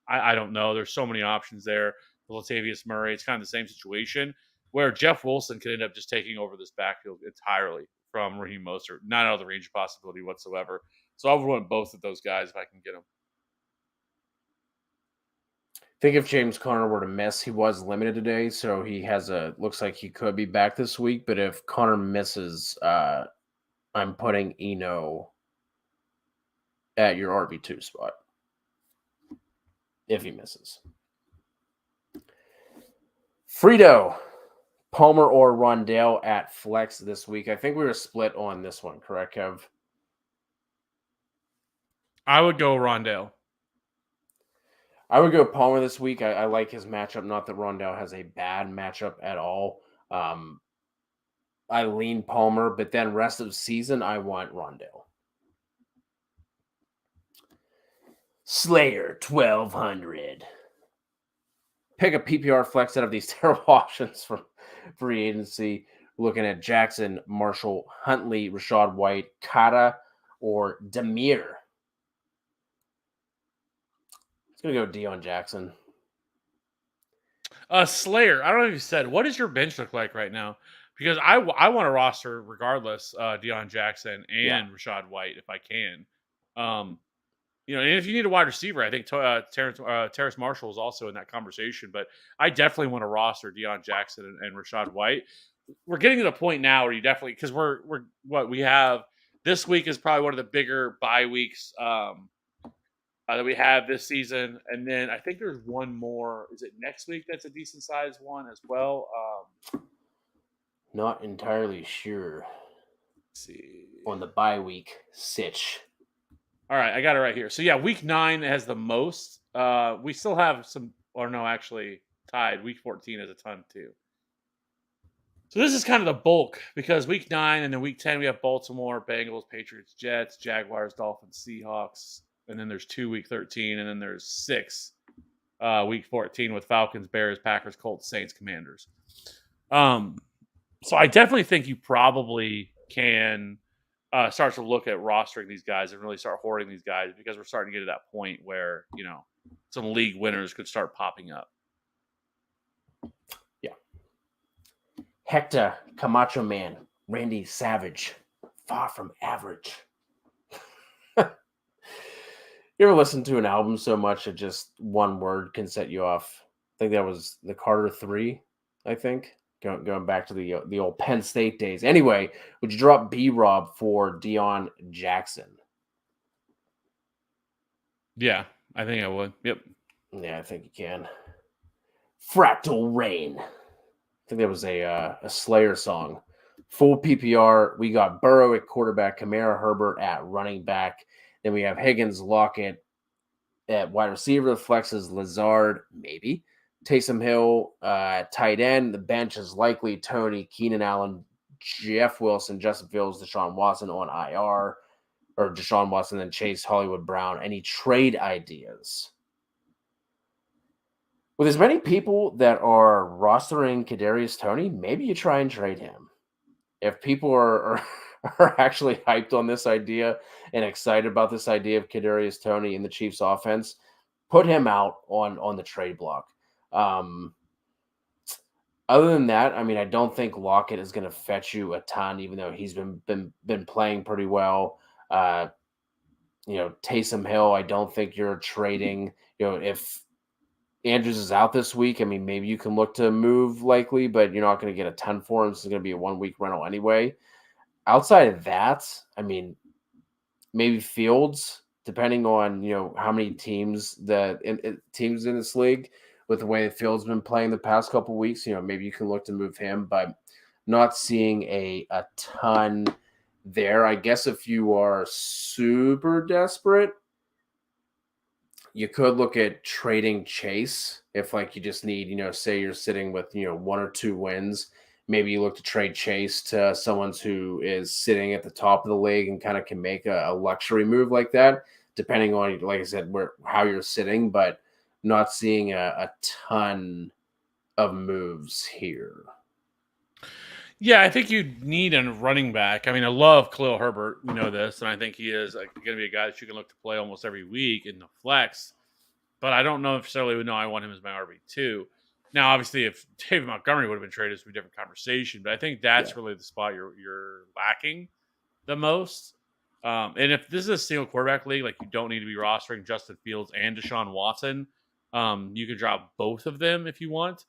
I don't know. There's so many options there. Latavius Murray, it's kind of the same situation where Jeff Wilson could end up just taking over this backfield entirely from Raheem Mostert. Not out of the range of possibility whatsoever. So I would want both of those guys if I can get them. I think if James Conner were to miss, he was limited today, so he looks like he could be back this week. But if Conner misses, I'm putting Eno at your RB2 spot if he misses. Frito, Palmer or Rondale at flex this week. I think we were split on this one, correct, Kev? I would go Rondale. I would go Palmer this week. I like his matchup. Not that Rondell has a bad matchup at all. I lean Palmer, but then rest of the season, I want Rondell. Slayer 1200. Pick a PPR flex out of these terrible options from free agency. Looking at Jackson, Marshall, Huntley, Rashad White, Kata, or Demir. It's going to go Deion Jackson. Slayer, I don't know if you said, what does your bench look like right now? Because I want to roster regardless Deion Jackson and Rashad White if I can. And if you need a wide receiver, I think Terrace Marshall is also in that conversation. But I definitely want to roster Deion Jackson and Rashad White. We're getting to the point now where you definitely, because we have this week is probably one of the bigger bye weeks that we have this season, and then I think there's one more. Is it next week? That's a decent sized one as well. Not entirely sure. Let's see on the bye week sitch. All right, I got it right here. So yeah, week 9 has the most. We still have some, or no, actually tied. Week 14 has a ton too. So this is kind of the bulk because week 9 and then week 10 we have Baltimore, Bengals, Patriots, Jets, Jaguars, Dolphins, Seahawks, and then there's 2 week 13, and then there's 6 week 14 with Falcons, Bears, Packers, Colts, Saints, Commanders. So I definitely think you probably can start to look at rostering these guys and really start hoarding these guys because we're starting to get to that point where some league winners could start popping up. Hector, Camacho Man, Randy Savage, far from average. You ever listen to an album so much that just one word can set you off? I think that was the Carter 3, I think. Going back to the old Penn State days. Anyway, would you drop B-Rob for Deion Jackson? Yeah, I think I would. Yep. Yeah, I think you can. Fractal Rain. I think that was a Slayer song. Full PPR. We got Burrow at quarterback, Kamara, Herbert at running back. Then we have Higgins, Lockett at wide receiver. The flex is Lazard, maybe. Taysom Hill tight end. The bench is likely Tony, Keenan Allen, Jeff Wilson, Justin Fields, Deshaun Watson on IR. Or Deshaun Watson, then Chase, Hollywood Brown. Any trade ideas? With as many people that are rostering Kadarius Toney, maybe you try and trade him. If people are actually hyped on this idea and excited about this idea of Kadarius Toney in the Chiefs offense, put him out on the trade block. Other than that, I mean, I don't think Lockett is going to fetch you a ton, even though he's been playing pretty well. Taysom Hill, I don't think you're trading. If Andrews is out this week, I mean, maybe you can look to move likely, but you're not going to get a ton for him. This is going to be a 1-week rental anyway. Outside of that, I mean, maybe Fields, depending on, how many teams teams in this league with the way that Fields been playing the past couple weeks, maybe you can look to move him, but not seeing a ton there. I guess if you are super desperate, you could look at trading Chase if you just need, say you're sitting with, 1 or 2 wins. Maybe you look to trade Chase to someone who is sitting at the top of the league and kind of can make a luxury move like that, depending on, like I said, how you're sitting, but not seeing a ton of moves here. Yeah, I think you need a running back. I mean, I love Khalil Herbert. We know this, and I think he is going to be a guy that you can look to play almost every week in the flex. But I don't know necessarily I want him as my RB2. Now, obviously, if David Montgomery would have been traded, this would be a different conversation. But I think that's really the spot you're lacking the most. And if this is a single quarterback league, you don't need to be rostering Justin Fields and Deshaun Watson. You can drop both of them if you want.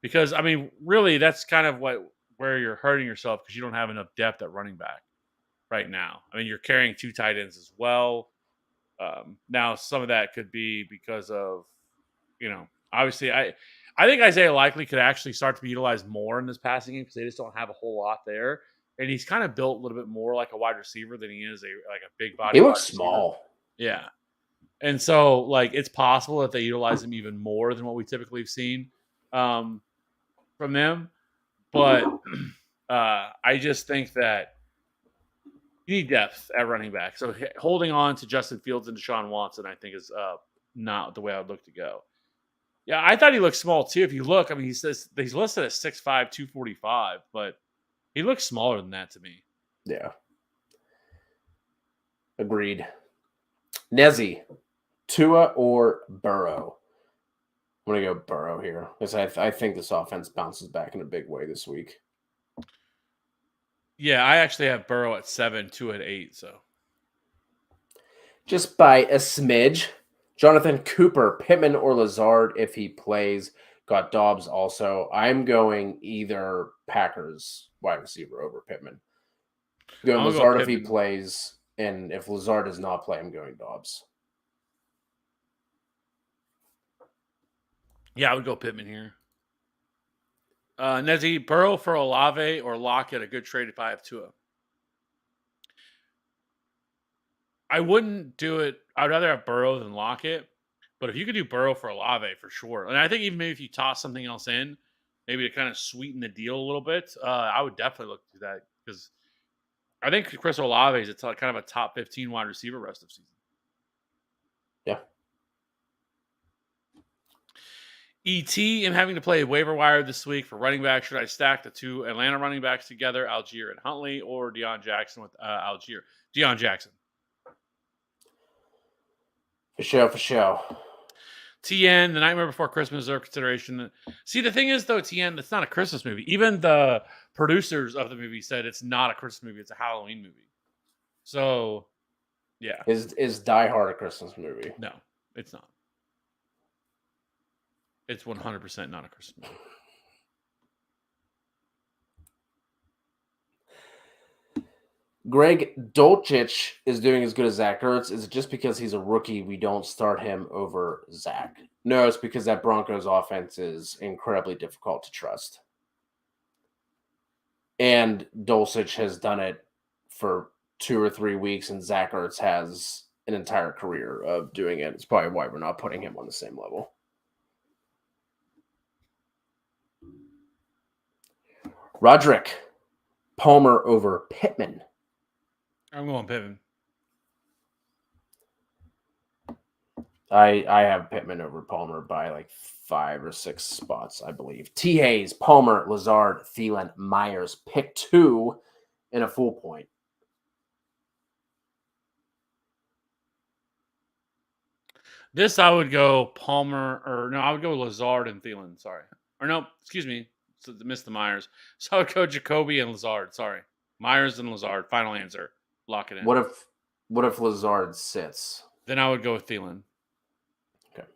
Because, I mean, really, that's kind of where you're hurting yourself because you don't have enough depth at running back right now. I mean, you're carrying 2 tight ends as well. Now, some of that could be because of, obviously, I think Isaiah Likely could actually start to be utilized more in this passing game because they just don't have a whole lot there. And he's kind of built a little bit more like a wide receiver than he is a big body. He looks small. Yeah. And so, like, it's possible that they utilize him even more than what we typically have seen from them. But I just think that you need depth at running back. So holding on to Justin Fields and Deshaun Watson, I think, is not the way I would look to go. Yeah, I thought he looked small too. If you look, I mean, he says he's listed at 6'5", 245, but he looks smaller than that to me. Yeah. Agreed. Nezzy, Tua or Burrow? I'm going to go Burrow here because I think this offense bounces back in a big way this week. Yeah, I actually have Burrow at 7, Tua at 8. So just by a smidge. Jonathan Cooper, Pittman or Lazard if he plays. Got Dobbs also. I'm going either Packers wide receiver over Pittman. I'm going Lazard if he plays, and if Lazard does not play, I'm going Dobbs. Yeah, I would go Pittman here. Nezzy, Burrow for Olave or Lockett, a good trade if I have Tua. I wouldn't do it. I'd rather have Burrow than Lockett. But if you could do Burrow for Olave, for sure. And I think even maybe if you toss something else in, maybe to kind of sweeten the deal a little bit, I would definitely look to that because I think Chris Olave is kind of a top 15 wide receiver rest of season. Yeah. ET, am having to play waiver wire this week for running back. Should I stack the two Atlanta running backs together, Algier and Huntley, or Deion Jackson with Algier? Deion Jackson. For sure. TN, The Nightmare Before Christmas deserve consideration. See, the thing is, though, TN, it's not a Christmas movie. Even the producers of the movie said it's not a Christmas movie. It's a Halloween movie. So, yeah. Is Die Hard a Christmas movie? No, it's not. It's 100% not a Christmas movie. Greg Dulcich is doing as good as Zach Ertz. Is it just because he's a rookie we don't start him over Zach? No, it's because that Broncos offense is incredibly difficult to trust. And Dulcich has done it for 2 or 3 weeks, and Zach Ertz has an entire career of doing it. It's probably why we're not putting him on the same level. Roderick, Palmer over Pittman. I'm going Pittman. I have Pittman over Palmer by like 5 or 6 spots, I believe. T. Hayes, Palmer, Lazard, Thielen, Myers. Pick 2 in a full point. This I would go Palmer, or no, I would go Lazard and Thielen. Sorry. Or no, excuse me. So missed the Myers. So I would go Jacoby and Lazard. Sorry. Myers and Lazard. Final answer. Lock it in. What if Lazard sits? Then I would go with Thielen. Okay.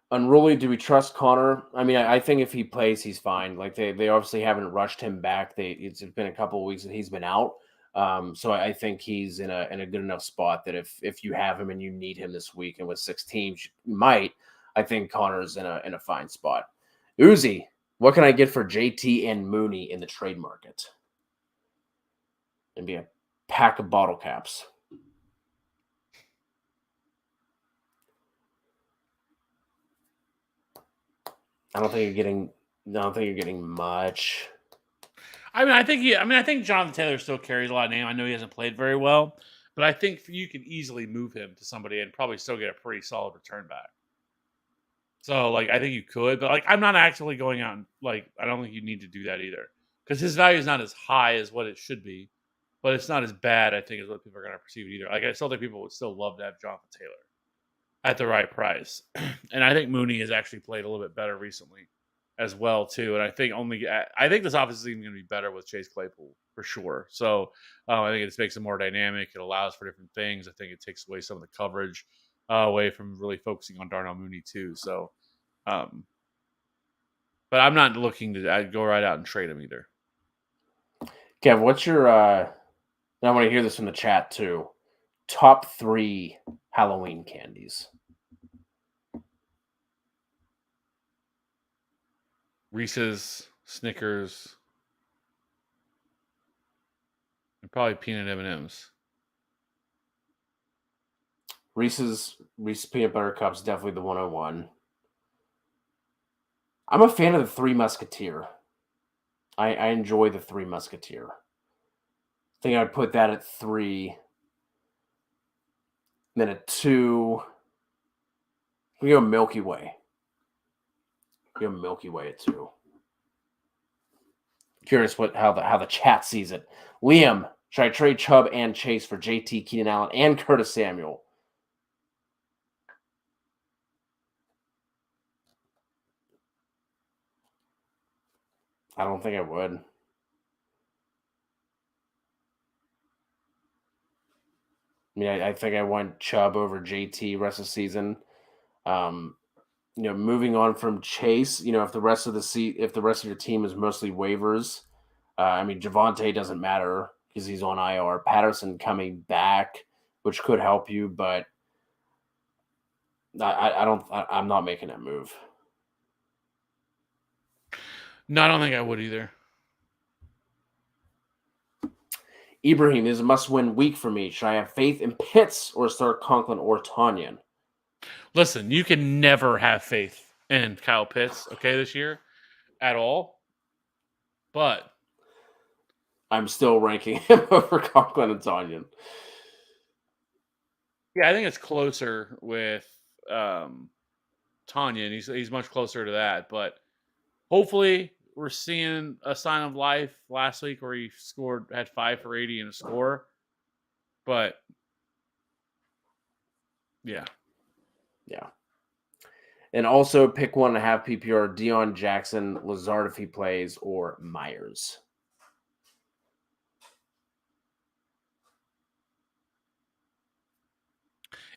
Unruly, do we trust Connor? I mean, I think if he plays, he's fine. Like they obviously haven't rushed him back. It's been a couple of weeks that he's been out. So I think he's in a good enough spot that if you have him and you need him this week and with 6 teams, you might. I think Connor's in a fine spot. Uzi, what can I get for JT and Mooney in the trade market? And be a pack of bottle caps. I don't think you're getting much. I think Jonathan Taylor still carries a lot of name. I know he hasn't played very well, but I think you can easily move him to somebody and probably still get a pretty solid return back. So, like, I think you could, but like, I'm not actively going out and like, I don't think you need to do that either because his value is not as high as what it should be, but it's not as bad, I think, as what people are going to perceive it either. Like, I still think people would still love to have Jonathan Taylor at the right price, and I think Mooney has actually played a little bit better recently as well too. And I think this offense is even going to be better with Chase Claypool for sure. So I think it just makes it more dynamic. It allows for different things. I think it takes away some of the coverage away from really focusing on Darnell Mooney too. So, but I'm not looking to go right out and trade him either. Kev, what's your? I want to hear this from the chat too. Top 3 Halloween candies. Reese's, Snickers, and probably peanut M&Ms. Reese's Peanut Butter Cup's definitely the 101. I'm a fan of the Three Musketeer. I enjoy the Three Musketeer. I think I would put that at 3. Then at 2, we go Milky Way. We go Milky Way at 2. Curious how the chat sees it. Liam, should I trade Chubb and Chase for JT, Keenan Allen, and Curtis Samuel? I don't think I would. I mean, I think I want Chubb over JT rest of the season. Moving on from Chase, if the rest of your team is mostly waivers, Javonte doesn't matter because he's on IR. Patterson coming back, which could help you, but I'm not making that move. No, I don't think I would either. Ibrahim is a must-win week for me. Should I have faith in Pitts or start Conklin or Tanyan? Listen, you can never have faith in Kyle Pitts, this year at all. But I'm still ranking him over Conklin and Tanyan. Yeah, I think it's closer with Tanyan. He's much closer to that, but hopefully we're seeing a sign of life last week where he had 5 for 80 and a score. But yeah. And also pick 1.5 PPR, Deion Jackson, Lazard if he plays, or Myers.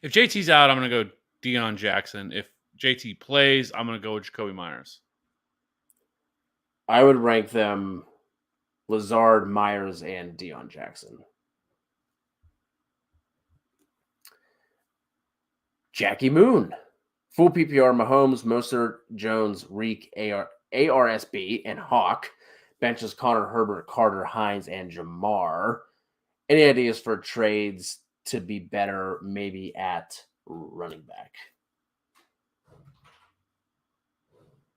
If JT's out, I'm going to go Deion Jackson. If JT plays, I'm going to go with Jacoby Myers. I would rank them Lazard, Myers, and Deion Jackson. Jackie Moon. Full PPR, Mahomes, Mostert, Jones, Reek, ARSB, and Hawk. Benches Connor, Herbert, Carter, Hines, and Jamar. Any ideas for trades to be better maybe at running back?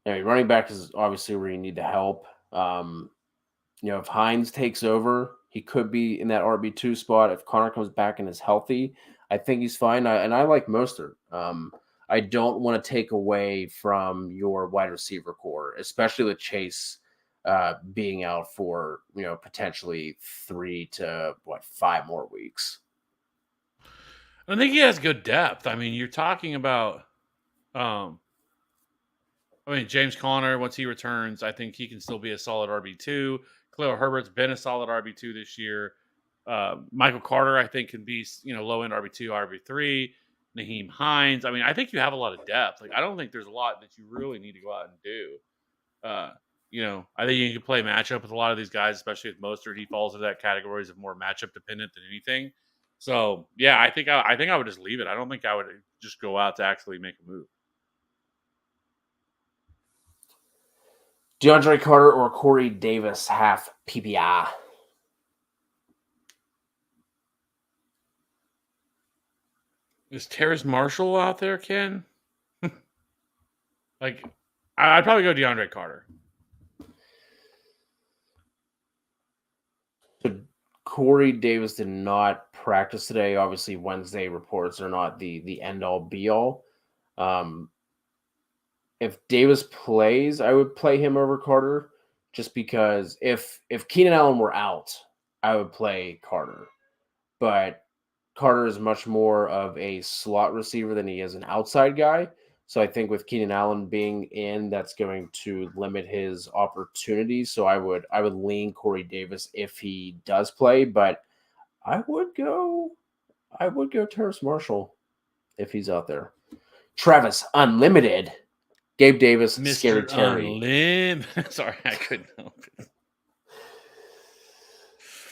Running back is obviously where you need the help. If Hines takes over, he could be in that RB2 spot. If Connor comes back and is healthy, I think he's fine. I like Mostert. I don't want to take away from your wide receiver core, especially with Chase being out for potentially 3 to 5 more weeks. I think he has good depth. You're talking about James Conner, once he returns, I think he can still be a solid RB2. Khalil Herbert's been a solid RB2 this year. Michael Carter, I think, can be low-end RB2, RB3. Naheem Hines. I think you have a lot of depth. I don't think there's a lot that you really need to go out and do. I think you can play matchup with a lot of these guys, especially with Mostert. He falls into that categories of more matchup dependent than anything. So yeah, I think I would just leave it. I don't think I would just go out to actually make a move. DeAndre Carter or Corey Davis, half PPI. Is Terrace Marshall out there, Ken? I'd probably go DeAndre Carter. So Corey Davis did not practice today. Obviously, Wednesday reports are not the end-all, be-all. If Davis plays, I would play him over Carter just because if Keenan Allen were out, I would play Carter. But Carter is much more of a slot receiver than he is an outside guy. So I think with Keenan Allen being in, that's going to limit his opportunities. So I would lean Corey Davis if he does play, but I would go Terrace Marshall if he's out there. Travis Unlimited. Gabe Davis, Mr. Scary Terry. Sorry, I couldn't help it.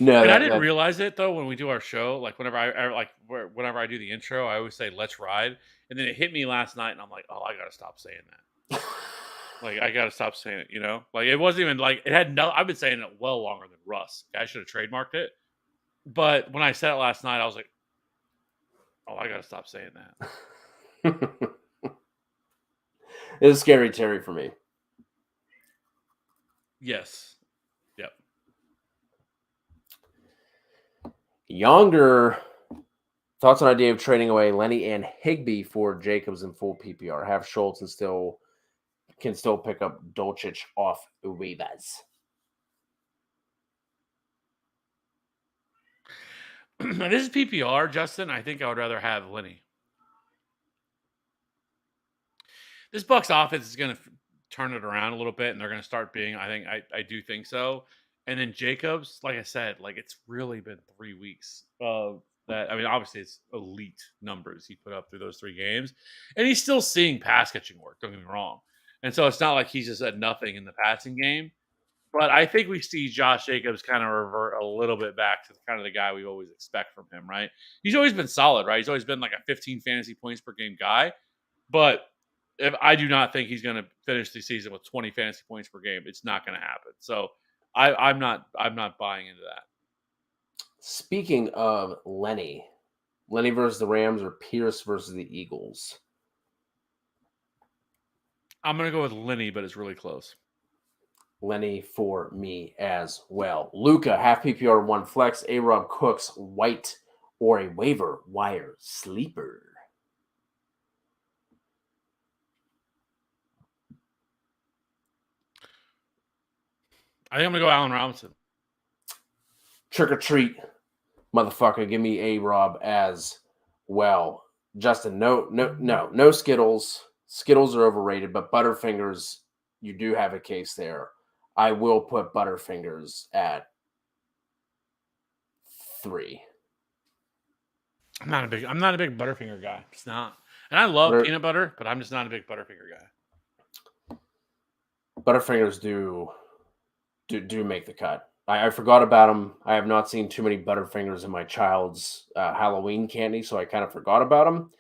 No, and I didn't realize it though when we do our show. Whenever I do the intro, I always say "Let's ride," and then it hit me last night, and I'm like, "Oh, I gotta stop saying that." I gotta stop saying it. It wasn't even it had no. I've been saying it well longer than Russ. I should have trademarked it. But when I said it last night, I was like, Oh, I gotta stop saying that. It's scary Terry for me. Yes. Yep. Younger thoughts on idea of trading away Lenny and Higbee for Jacobs in full PPR. Have Schultz and can still pick up Dolchich off waivers. This is PPR, Justin. I think I would rather have Lenny. This Bucks offense is going to turn it around a little bit, and they're going to start being. I do think so. And then Jacobs, like I said, like it's really been 3 weeks of that. I mean, obviously it's elite numbers he put up through those 3 games, and he's still seeing pass catching work. Don't get me wrong. And so it's not like he's just at nothing in the passing game. But I think we see Josh Jacobs kind of revert a little bit back to kind of the guy we always expect from him, right? He's always been solid, right? He's always been like a 15 fantasy points per game guy. But if I do not think he's going to finish the season with 20 fantasy points per game, it's not going to happen. So I'm not buying into that. Speaking of Lenny versus the Rams or Pierce versus the Eagles? I'm going to go with Lenny, but it's really close. Lenny for me as well. Luca, half PPR, 1 flex. A-Rob, Cooks, White, or a waiver wire sleeper. I think I'm going to go Allen Robinson. Trick or treat, motherfucker. Give me A-Rob as well. Justin, no Skittles. Skittles are overrated, but Butterfingers, you do have a case there. I will put Butterfingers at 3. I'm not a big Butterfinger guy. It's not. And I love peanut butter, but I'm just not a big Butterfinger guy. Butterfingers do make the cut. I forgot about them. I have not seen too many Butterfingers in my child's Halloween candy, so I kind of forgot about them.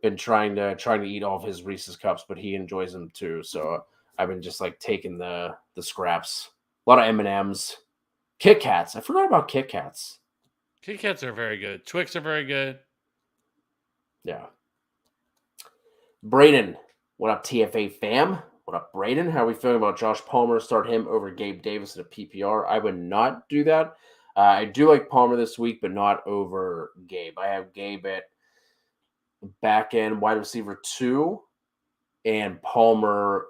Been trying to eat all of his Reese's Cups, but he enjoys them too. So I've been just like taking the scraps. A lot of M&Ms, Kit Kats. I forgot about Kit Kats. Kit Kats are very good. Twix are very good. Yeah. Braden, what up, TFA fam? What up, Braden? How are we feeling about Josh Palmer? Start him over Gabe Davis at a PPR. I would not do that. I do like Palmer this week, but not over Gabe. I have Gabe at back end wide receiver 2 and Palmer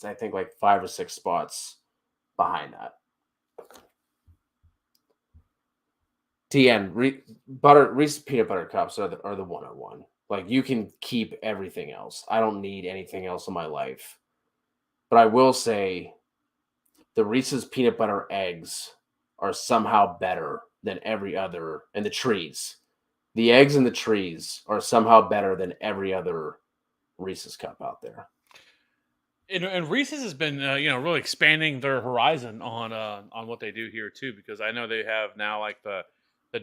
I think 5 or 6 spots behind that. TN Reese's peanut butter cups are the 101. Like, you can keep everything else. I don't need anything else in my life. But I will say the Reese's peanut butter eggs are somehow better than every other, and the trees. The eggs and the trees are somehow better than every other Reese's cup out there. And Reese's has been, really expanding their horizon on what they do here too, because I know they have now like the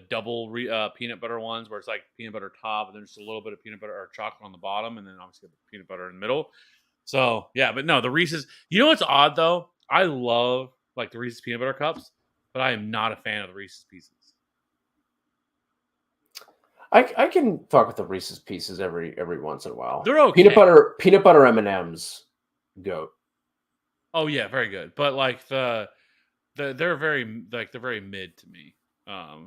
double peanut butter ones where it's like peanut butter top and then just a little bit of peanut butter or chocolate on the bottom, and then obviously the peanut butter in the middle. So yeah, but no, the Reese's. You know what's odd though? I love like the Reese's peanut butter cups, but I am not a fan of the Reese's Pieces. I can fuck with the Reese's Pieces every once in a while. They're okay. Peanut butter M&Ms, goat. Oh yeah, very good. But like they're very mid to me.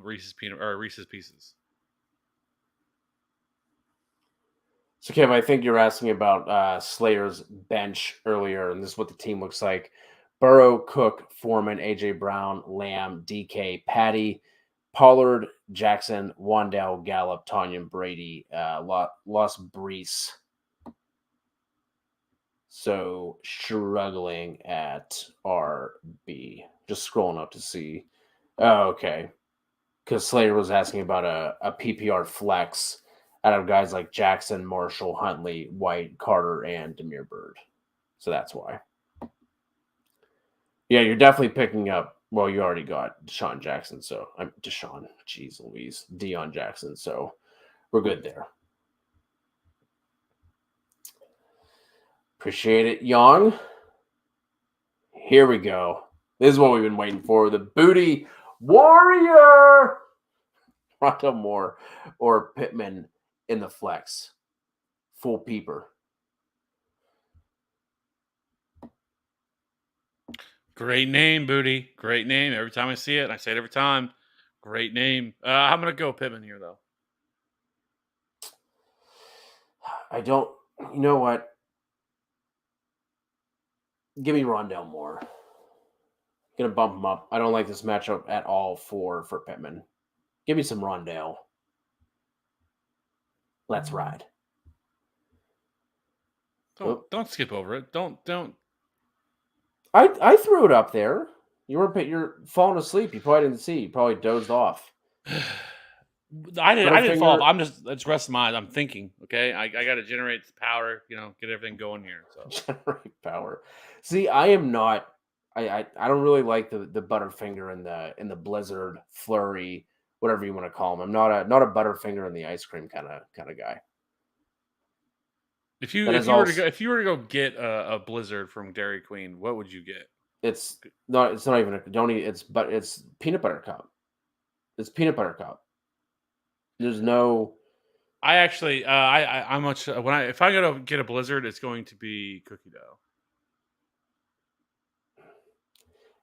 Reese's Pieces. So, Kev, I think you're asking about Slayer's bench earlier, and this is what the team looks like. Burrow, Cook, Foreman, A.J. Brown, Lamb, DK, Patty, Pollard, Jackson, Wandell, Gallup, Tanyan, Brady, Los Brees. So, struggling at RB. Just scrolling up to see. Oh, okay. Because Slayer was asking about a PPR flex out of guys like Jackson, Marshall, Huntley, White, Carter, and Damiere Byrd. So that's why. Yeah, you're definitely picking up. Well, you already got Deshaun Jackson, so I'm Deshaun. Jeez Louise, Deion Jackson. So we're good there. Appreciate it, Young. Here we go. This is what we've been waiting for. The Booty Warrior. Rondo Moore or Pittman in the flex. Full peeper. Great name, Booty. Great name. Every time I see it, I say it every time. Great name. I'm going to go Pittman here, though. I don't. You know what? Give me Rondell Moore. Gonna bump him up. I don't like this matchup at all for Pittman. Give me some Rondell. Let's ride. Don't skip over it. Don't. I threw it up there. You're falling asleep. You probably didn't see. You probably dozed off. I didn't fall off. It's rest of mind. I'm thinking. Okay, I got to generate power. Get everything going here. So generate power. See, I am not. I don't really like the Butterfinger and the Blizzard Flurry, whatever you want to call them. I'm not a Butterfinger in the ice cream kind of guy. If you were to go get a Blizzard from Dairy Queen, what would you get? It's not even it's peanut butter cup. It's peanut butter cup. There's no. I actually if I go to get a Blizzard, it's going to be cookie dough.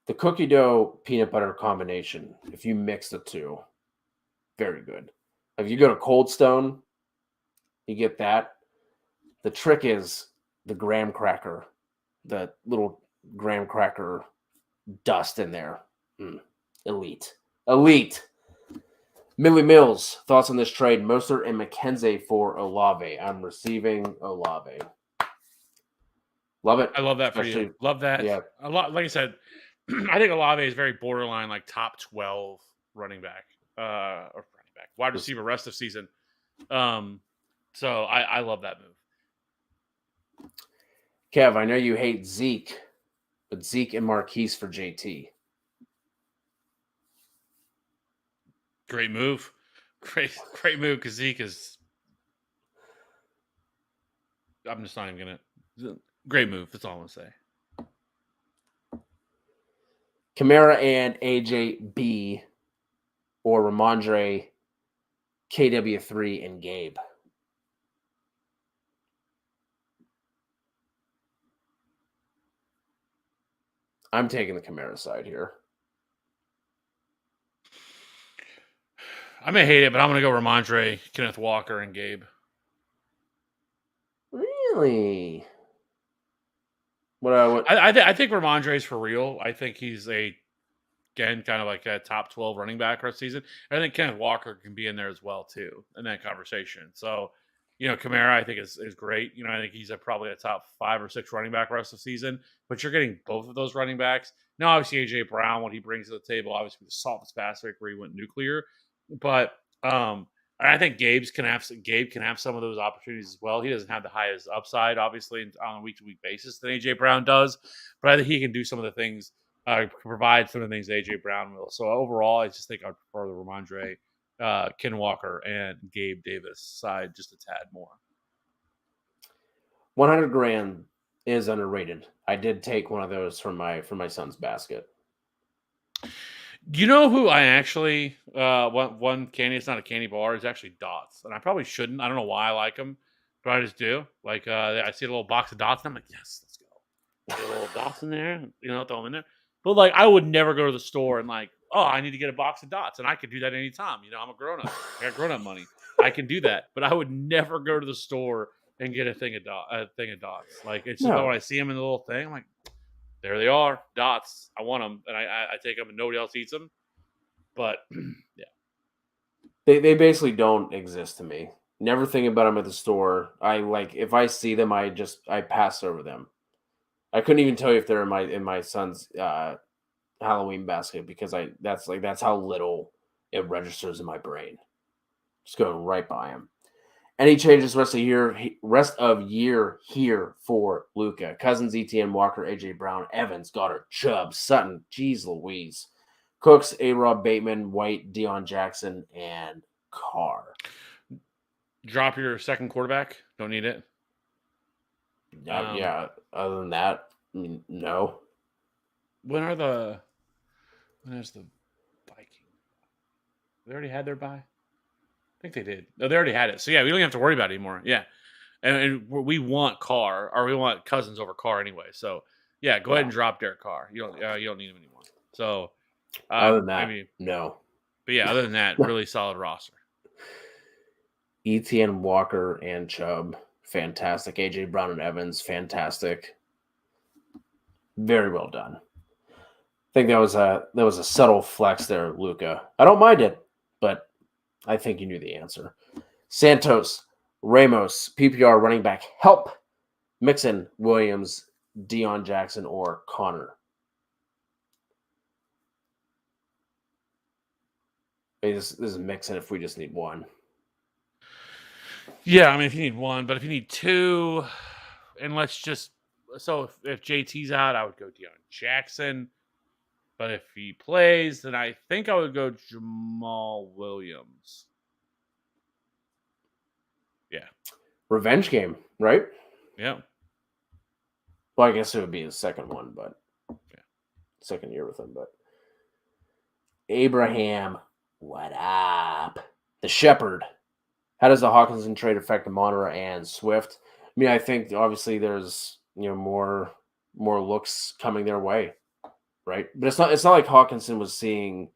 The cookie dough peanut butter combination, if you mix the two, very good. If you go to Cold Stone, you get that. The trick is the graham cracker, the little graham cracker dust in there. Elite. Millie Mills, thoughts on this trade? Mostert and McKenzie for Olave. I'm receiving Olave. Love it. I love that for you. Love that. Yeah. A lot. Like I said, I think Olave is very borderline, like top 12 running back, wide receiver rest of season. So I love that move. Kev, I know you hate Zeke, but Zeke and Marquise for JT. Great move. Great move because Zeke is. I'm just not even gonna. Great move. That's all I'm gonna say. Kamara and AJB or Ramondre, KW3 and Gabe. I'm taking the Kamara side here. I may hate it, but I'm going to go Ramondre, Kenneth Walker, and Gabe. Really? I think Ramondre's for real. I think he's kind of like a top 12 running back rest season. I think Kenneth Walker can be in there as well too in that conversation. So, Kamara I think is great. I think he's probably a top 5 or 6 running back rest of season. But you're getting both of those running backs now. Obviously, AJ Brown, what he brings to the table, obviously the softest basket where he went nuclear. But I think Gabe can have some of those opportunities as well. He doesn't have the highest upside, obviously, on a week-to-week basis than AJ Brown does, but I think he can do some of the things, provide some of the things AJ Brown will. So overall, I just think I'd prefer the Ramondre, Ken Walker, and Gabe Davis side just a tad more. 100 grand is underrated. I did take one of those from my son's basket. You know who I actually one candy? It's not a candy bar. It's actually Dots, and I probably shouldn't. I don't know why I like them, but I just do. Like I see a little box of Dots, and I'm like, yes, let's go. Get a little Dots in there, throw them in there. But like, I would never go to the store and like, oh, I need to get a box of Dots, and I could do that anytime. I'm a grown up. I got grown up money. I can do that, but I would never go to the store and get a thing of Dots. Like it's just when I see them in the little thing, I'm like, there they are, Dots. I want them, and I take them, and nobody else eats them. But yeah, they basically don't exist to me. Never think about them at the store. If I see them, I pass over them. I couldn't even tell you if they're in my son's Halloween basket because that's how little it registers in my brain. Just going right by them. Any changes rest of year here for Luka? Cousins, ETN, Walker, AJ Brown, Evans, Goddard, Chubb, Sutton, Jeez Louise, Cooks, A-Rob, Bateman, White, Deion Jackson, and Carr. Drop your second quarterback. Don't need it. Yeah. Other than that, no. When is the Viking? They already had their bye. think they did. No, they already had it. So yeah, we don't even have to worry about it anymore. Yeah, and we want Carr or we want Cousins over Carr anyway. So yeah, go ahead and drop Derek Carr. You don't need him anymore. So Other than that, maybe no. But yeah, other than that, really solid roster. Etienne, Walker, and Chubb, fantastic. AJ Brown and Evans, fantastic. Very well done. I think that was a subtle flex there, Luca. I don't mind it, but I think you knew the answer. Santos, Ramos, PPR running back, help. Mixon, Williams, Deion Jackson, or Connor. This is Mixon if we just need one. Yeah, I mean, if you need one, but if you need two, and if JT's out, I would go Deion Jackson. But if he plays, then I think I would go Jamal Williams. Yeah. Revenge game, right? Yeah. Well, I guess it would be his second one, but second year with him. But Abraham, what up? The Shepherd. How does the Hawkinson trade affect Monera and Swift? I mean, I think obviously there's more looks coming their way, right? But it's not like Hawkinson was seeing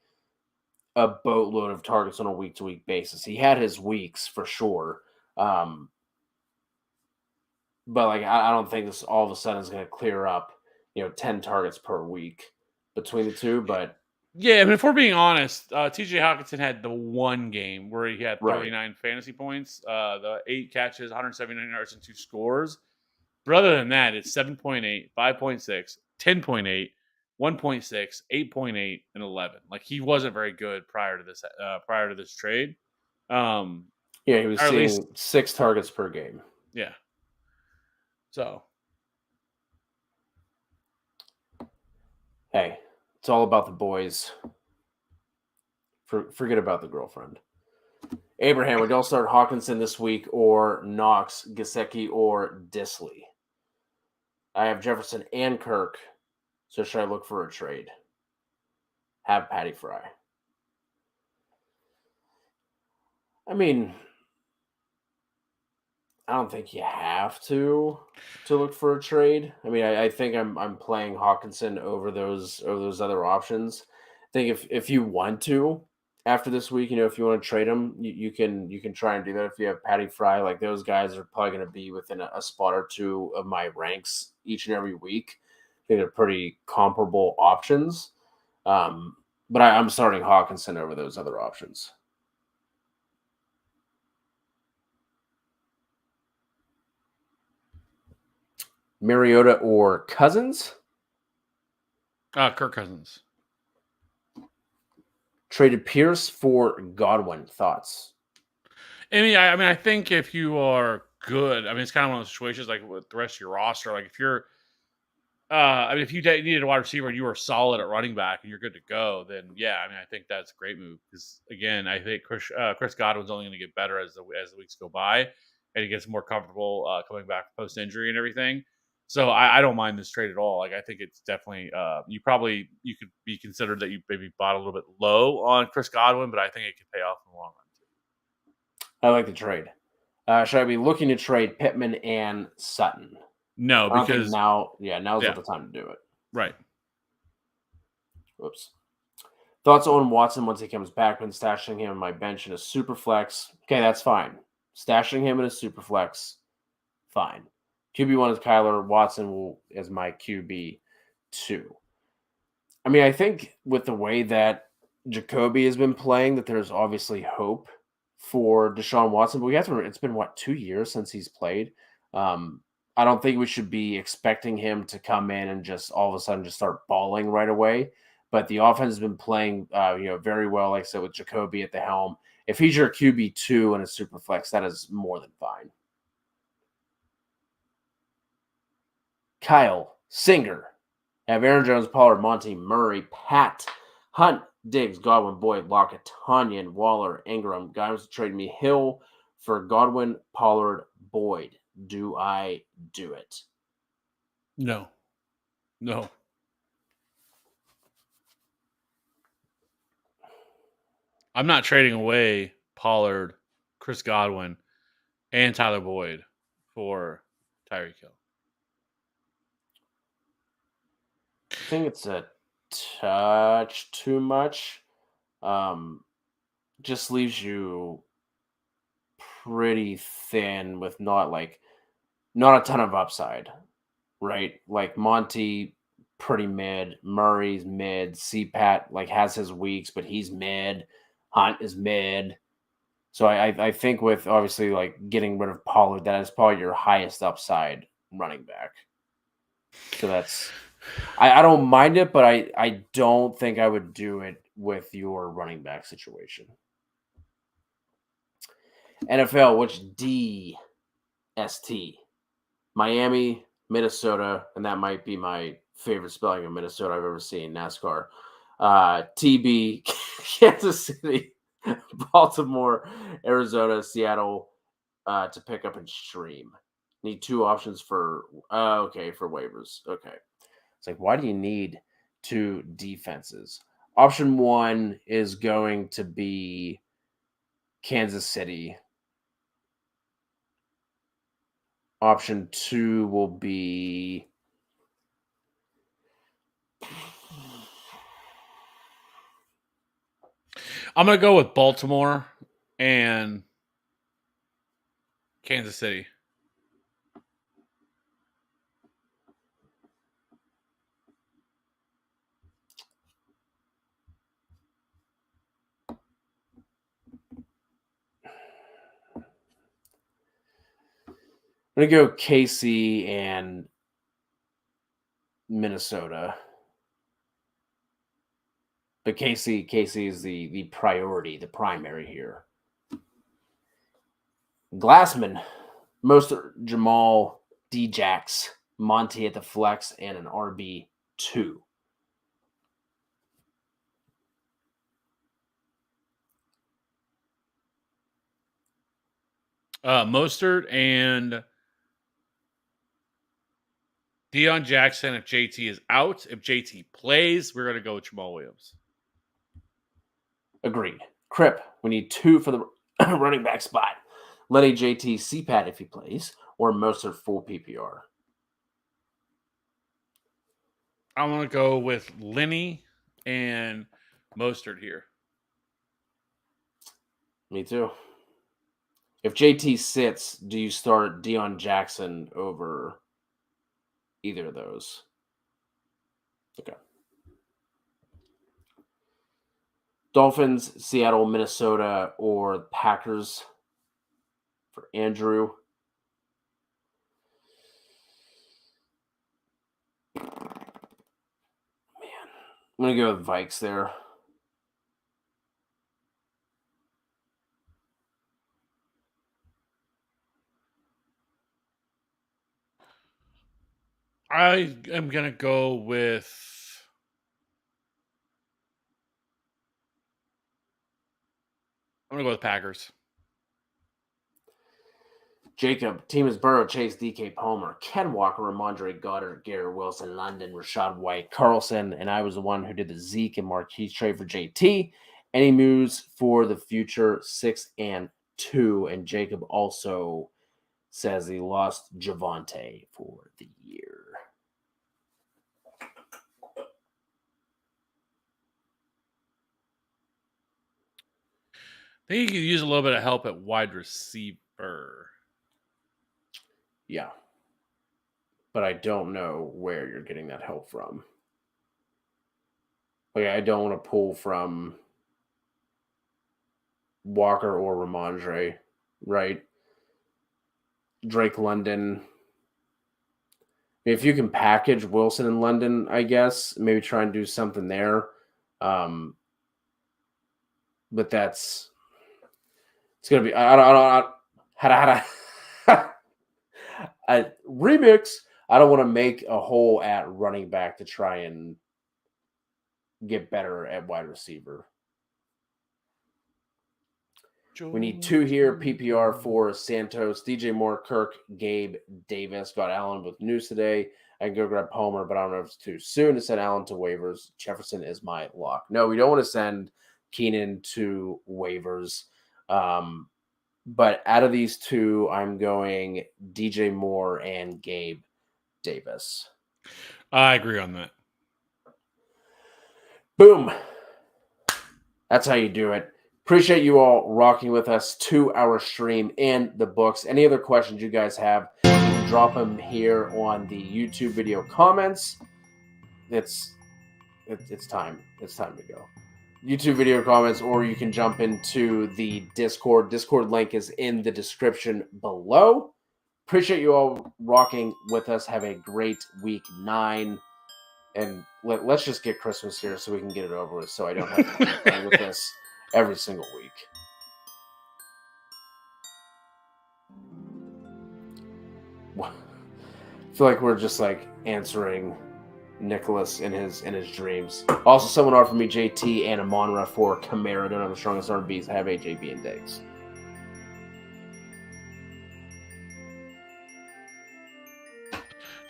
a boatload of targets on a week-to-week basis. He had his weeks for sure, but like I don't think this all of a sudden is going to clear up 10 targets per week between the two. But yeah, I mean, if we're being honest, TJ Hawkinson had the one game where he had 39 fantasy points, the 8 catches, 179 yards, and 2 scores. But other than that, it's 7.8, 5.6, 10.8, 1.6, 8.8, and 11. Like he wasn't very good prior to this trade. Yeah, he was seeing 6 targets per game. Yeah. So, hey, it's all about the boys. Forget about the girlfriend. Abraham, would y'all start Hawkinson this week or Knox, Gesicki, or Disley? I have Jefferson and Kirk, so should I look for a trade? Have Patty Fry. I mean, I don't think you have to look for a trade. I mean, I think I'm playing Hawkinson over those other options. I think if you want to after this week, if you want to trade him, you can try and do that. If you have Patty Fry, like those guys are probably going to be within a spot or two of my ranks each and every week. I think they're pretty comparable options. But I'm starting Hawkinson over those other options. Mariota or Cousins? Kirk Cousins. Traded Pierce for Godwin. Thoughts? I think if you are good, it's kind of one of those situations like with the rest of your roster. Like if you're, if you needed a wide receiver and you were solid at running back and you're good to go, then yeah, I think that's a great move because again, I think Chris Godwin's only going to get better as the weeks go by and he gets more comfortable coming back post injury and everything. So I don't mind this trade at all. Like I think it's definitely you could be considered that you maybe bought a little bit low on Chris Godwin, but I think it could pay off in the long run too. I like the trade. Should I be looking to trade Pittman and Sutton? No, because now's not the time to do it. Right. Whoops. Thoughts on Watson once he comes back when stashing him in my bench in a super flex? Okay, that's fine. Stashing him in a super flex, fine. QB1 is Kyler. Watson is my QB2. I think with the way that Jacoby has been playing, that there's obviously hope for Deshaun Watson. But we have to remember, it's been, 2 years since he's played? I don't think we should be expecting him to come in and just all of a sudden just start balling right away. But the offense has been playing, very well, like I said, with Jacoby at the helm. If he's your QB2 in a super flex, that is more than fine. Kyle Singer. Have Aaron Jones, Pollard, Monty, Murray, Pat, Hunt, Diggs, Godwin, Boyd, Lockett, Tanyan, Waller, Ingram. Guys to trade me Hill for Godwin, Pollard, Boyd. Do I do it? No. I'm not trading away Pollard Chris Godwin, and Tyler Boyd for Tyreek Hill. I think it's a touch too much. Just leaves you pretty thin with not a ton of upside, right? Like Monty, pretty mid. Murray's mid. CPAT has his weeks, but he's mid. Hunt is mid. So I think with obviously getting rid of Pollard, that is probably your highest upside running back. So that's I don't mind it, but I don't think I would do it with your running back situation. NFL, which DST? Miami, Minnesota, and that might be my favorite spelling of Minnesota I've ever seen in NASCAR. TB, Kansas City, Baltimore, Arizona, Seattle, to pick up and stream. Need 2 options for waivers. Okay. It's like, why do you need 2 defenses? Option 1 is going to be Kansas City. Option 2 will be I'm going to go with Baltimore and Kansas City. I'm going to go KC and Minnesota. But KC is the priority, the primary here. Glassman, Mostert, Jamal, Djax, Monty at the flex, and an RB2. Mostert and Deion Jackson if JT is out. If JT plays, we're going to go with Jamal Williams. Agreed. Crip, we need 2 for the running back spot. Lenny JT CPAT if he plays, or Mostert full PPR. I'm going to go with Lenny and Mostert here. Me too. If JT sits, do you start Deion Jackson over either of those? Okay. Dolphins, Seattle, Minnesota, or Packers for Andrew. Man, I'm going to go with Vikes there. I am going to go with Packers. Jacob, team is Burrow, Chase, DK Palmer, Ken Walker, Ramondre Goddard, Garrett Wilson, London, Rashad White, Carlson, and I was the one who did the Zeke and Marquise trade for JT. Any moves for the future? 6 and 2, and Jacob also says he lost Javonte for the year. I think you could use a little bit of help at wide receiver. Yeah. But I don't know where you're getting that help from. I don't want to pull from Walker or Ramondre, right? Drake London. If you can package Wilson and London, I guess, maybe try and do something there. But it's going to be, remix. I don't want to make a hole at running back to try and get better at wide receiver. We need 2 here. PPR for Santos, DJ Moore, Kirk, Gabe, Davis. Got Allen with news today. I can go grab Palmer, but I don't know if it's too soon to send Allen to waivers. Jefferson is my lock. No, we don't want to send Keenan to waivers. But out of these two, I'm going DJ Moore and Gabe Davis. I agree on that. Boom. That's how you do it. Appreciate you all rocking with us 2-hour stream in the books. Any other questions you guys have, drop them here on the YouTube video comments. It's time. It's time to go. YouTube video comments, or you can jump into the Discord. Discord link is in the description below. Appreciate you all rocking with us. Have a great week 9. And let's just get Christmas here so we can get it over with, so I don't have to keep playing with this every single week. I feel like we're just like answering Nicholas in his dreams. Also, someone offered me JT and Amonra for Kamara. Don't have the strongest RBs. I have AJB and Diggs.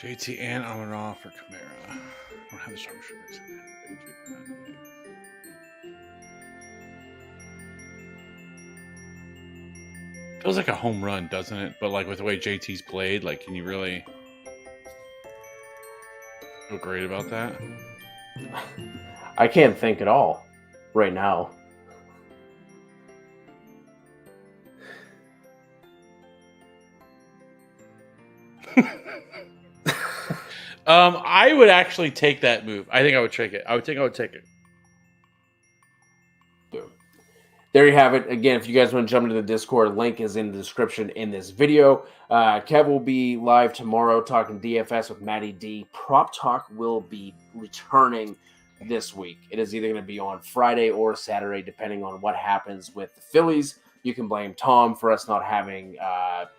JT and Amon-Ra for Kamara. I don't have the strongest RBs. Feels like a home run, doesn't it? But like with the way JT's played, like, can you really feel great about that? I can't think at all right now. I would actually take that move. I think I would take it. I would take it. Boom. There you have it. Again, if you guys want to jump into the Discord, link is in the description in this video. Kev will be live tomorrow talking DFS with Matty D. Prop Talk will be returning this week. It is either going to be on Friday or Saturday, depending on what happens with the Phillies. You can blame Tom for us not having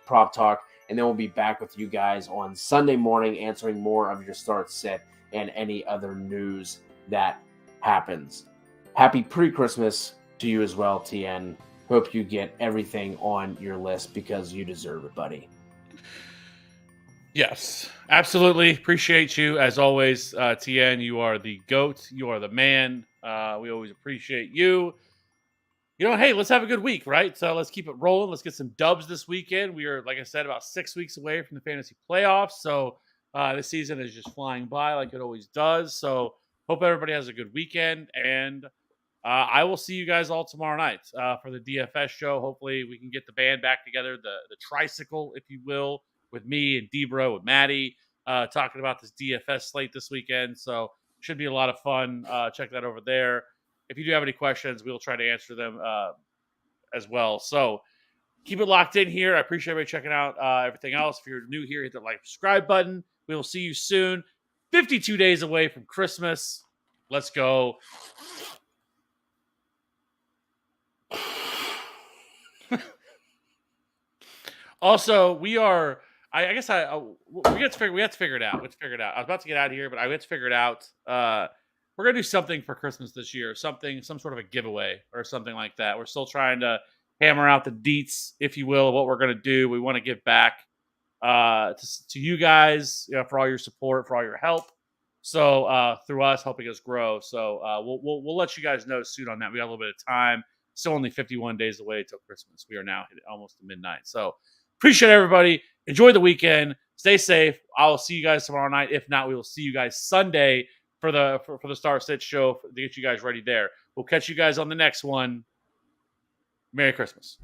Prop Talk. And then we'll be back with you guys on Sunday morning answering more of your start sit and any other news that happens. Happy pre-Christmas to you as well, TN. Hope you get everything on your list because you deserve it, buddy. Yes, absolutely. Appreciate you. As always, TN, you are the GOAT. You are the man. We always appreciate you. You know, hey, let's have a good week, right? So let's keep it rolling. Let's get some dubs this weekend. We are, like I said, about 6 weeks away from the fantasy playoffs. So this season is just flying by like it always does. So hope everybody has a good weekend. And I will see you guys all tomorrow night for the DFS show. Hopefully we can get the band back together, the tricycle, if you will, with me and Debro and Maddie talking about this DFS slate this weekend. So should be a lot of fun. Check that over there. If you do have any questions, we'll try to answer them as well. So keep it locked in here. I appreciate everybody checking out everything else. If you're new here, hit the like, subscribe button. We will see you soon. 52 days away from Christmas. Let's go. Also, we are. We have to figure it out. Let's figure it out. I was about to get out of here, but I have to figure it out. We're gonna do something for Christmas this year. Some sort of a giveaway or something like that. We're still trying to hammer out the deets, if you will, of what we're gonna do. We want to give back to you guys, for all your support, for all your help. So through us helping us grow. So we'll let you guys know soon on that. We got a little bit of time. Still only 51 days away till Christmas. We are now almost to midnight. So appreciate everybody. Enjoy the weekend. Stay safe. I will see you guys tomorrow night. If not, we will see you guys Sunday for the Star Sit show to get you guys ready there. We'll catch you guys on the next one. Merry Christmas.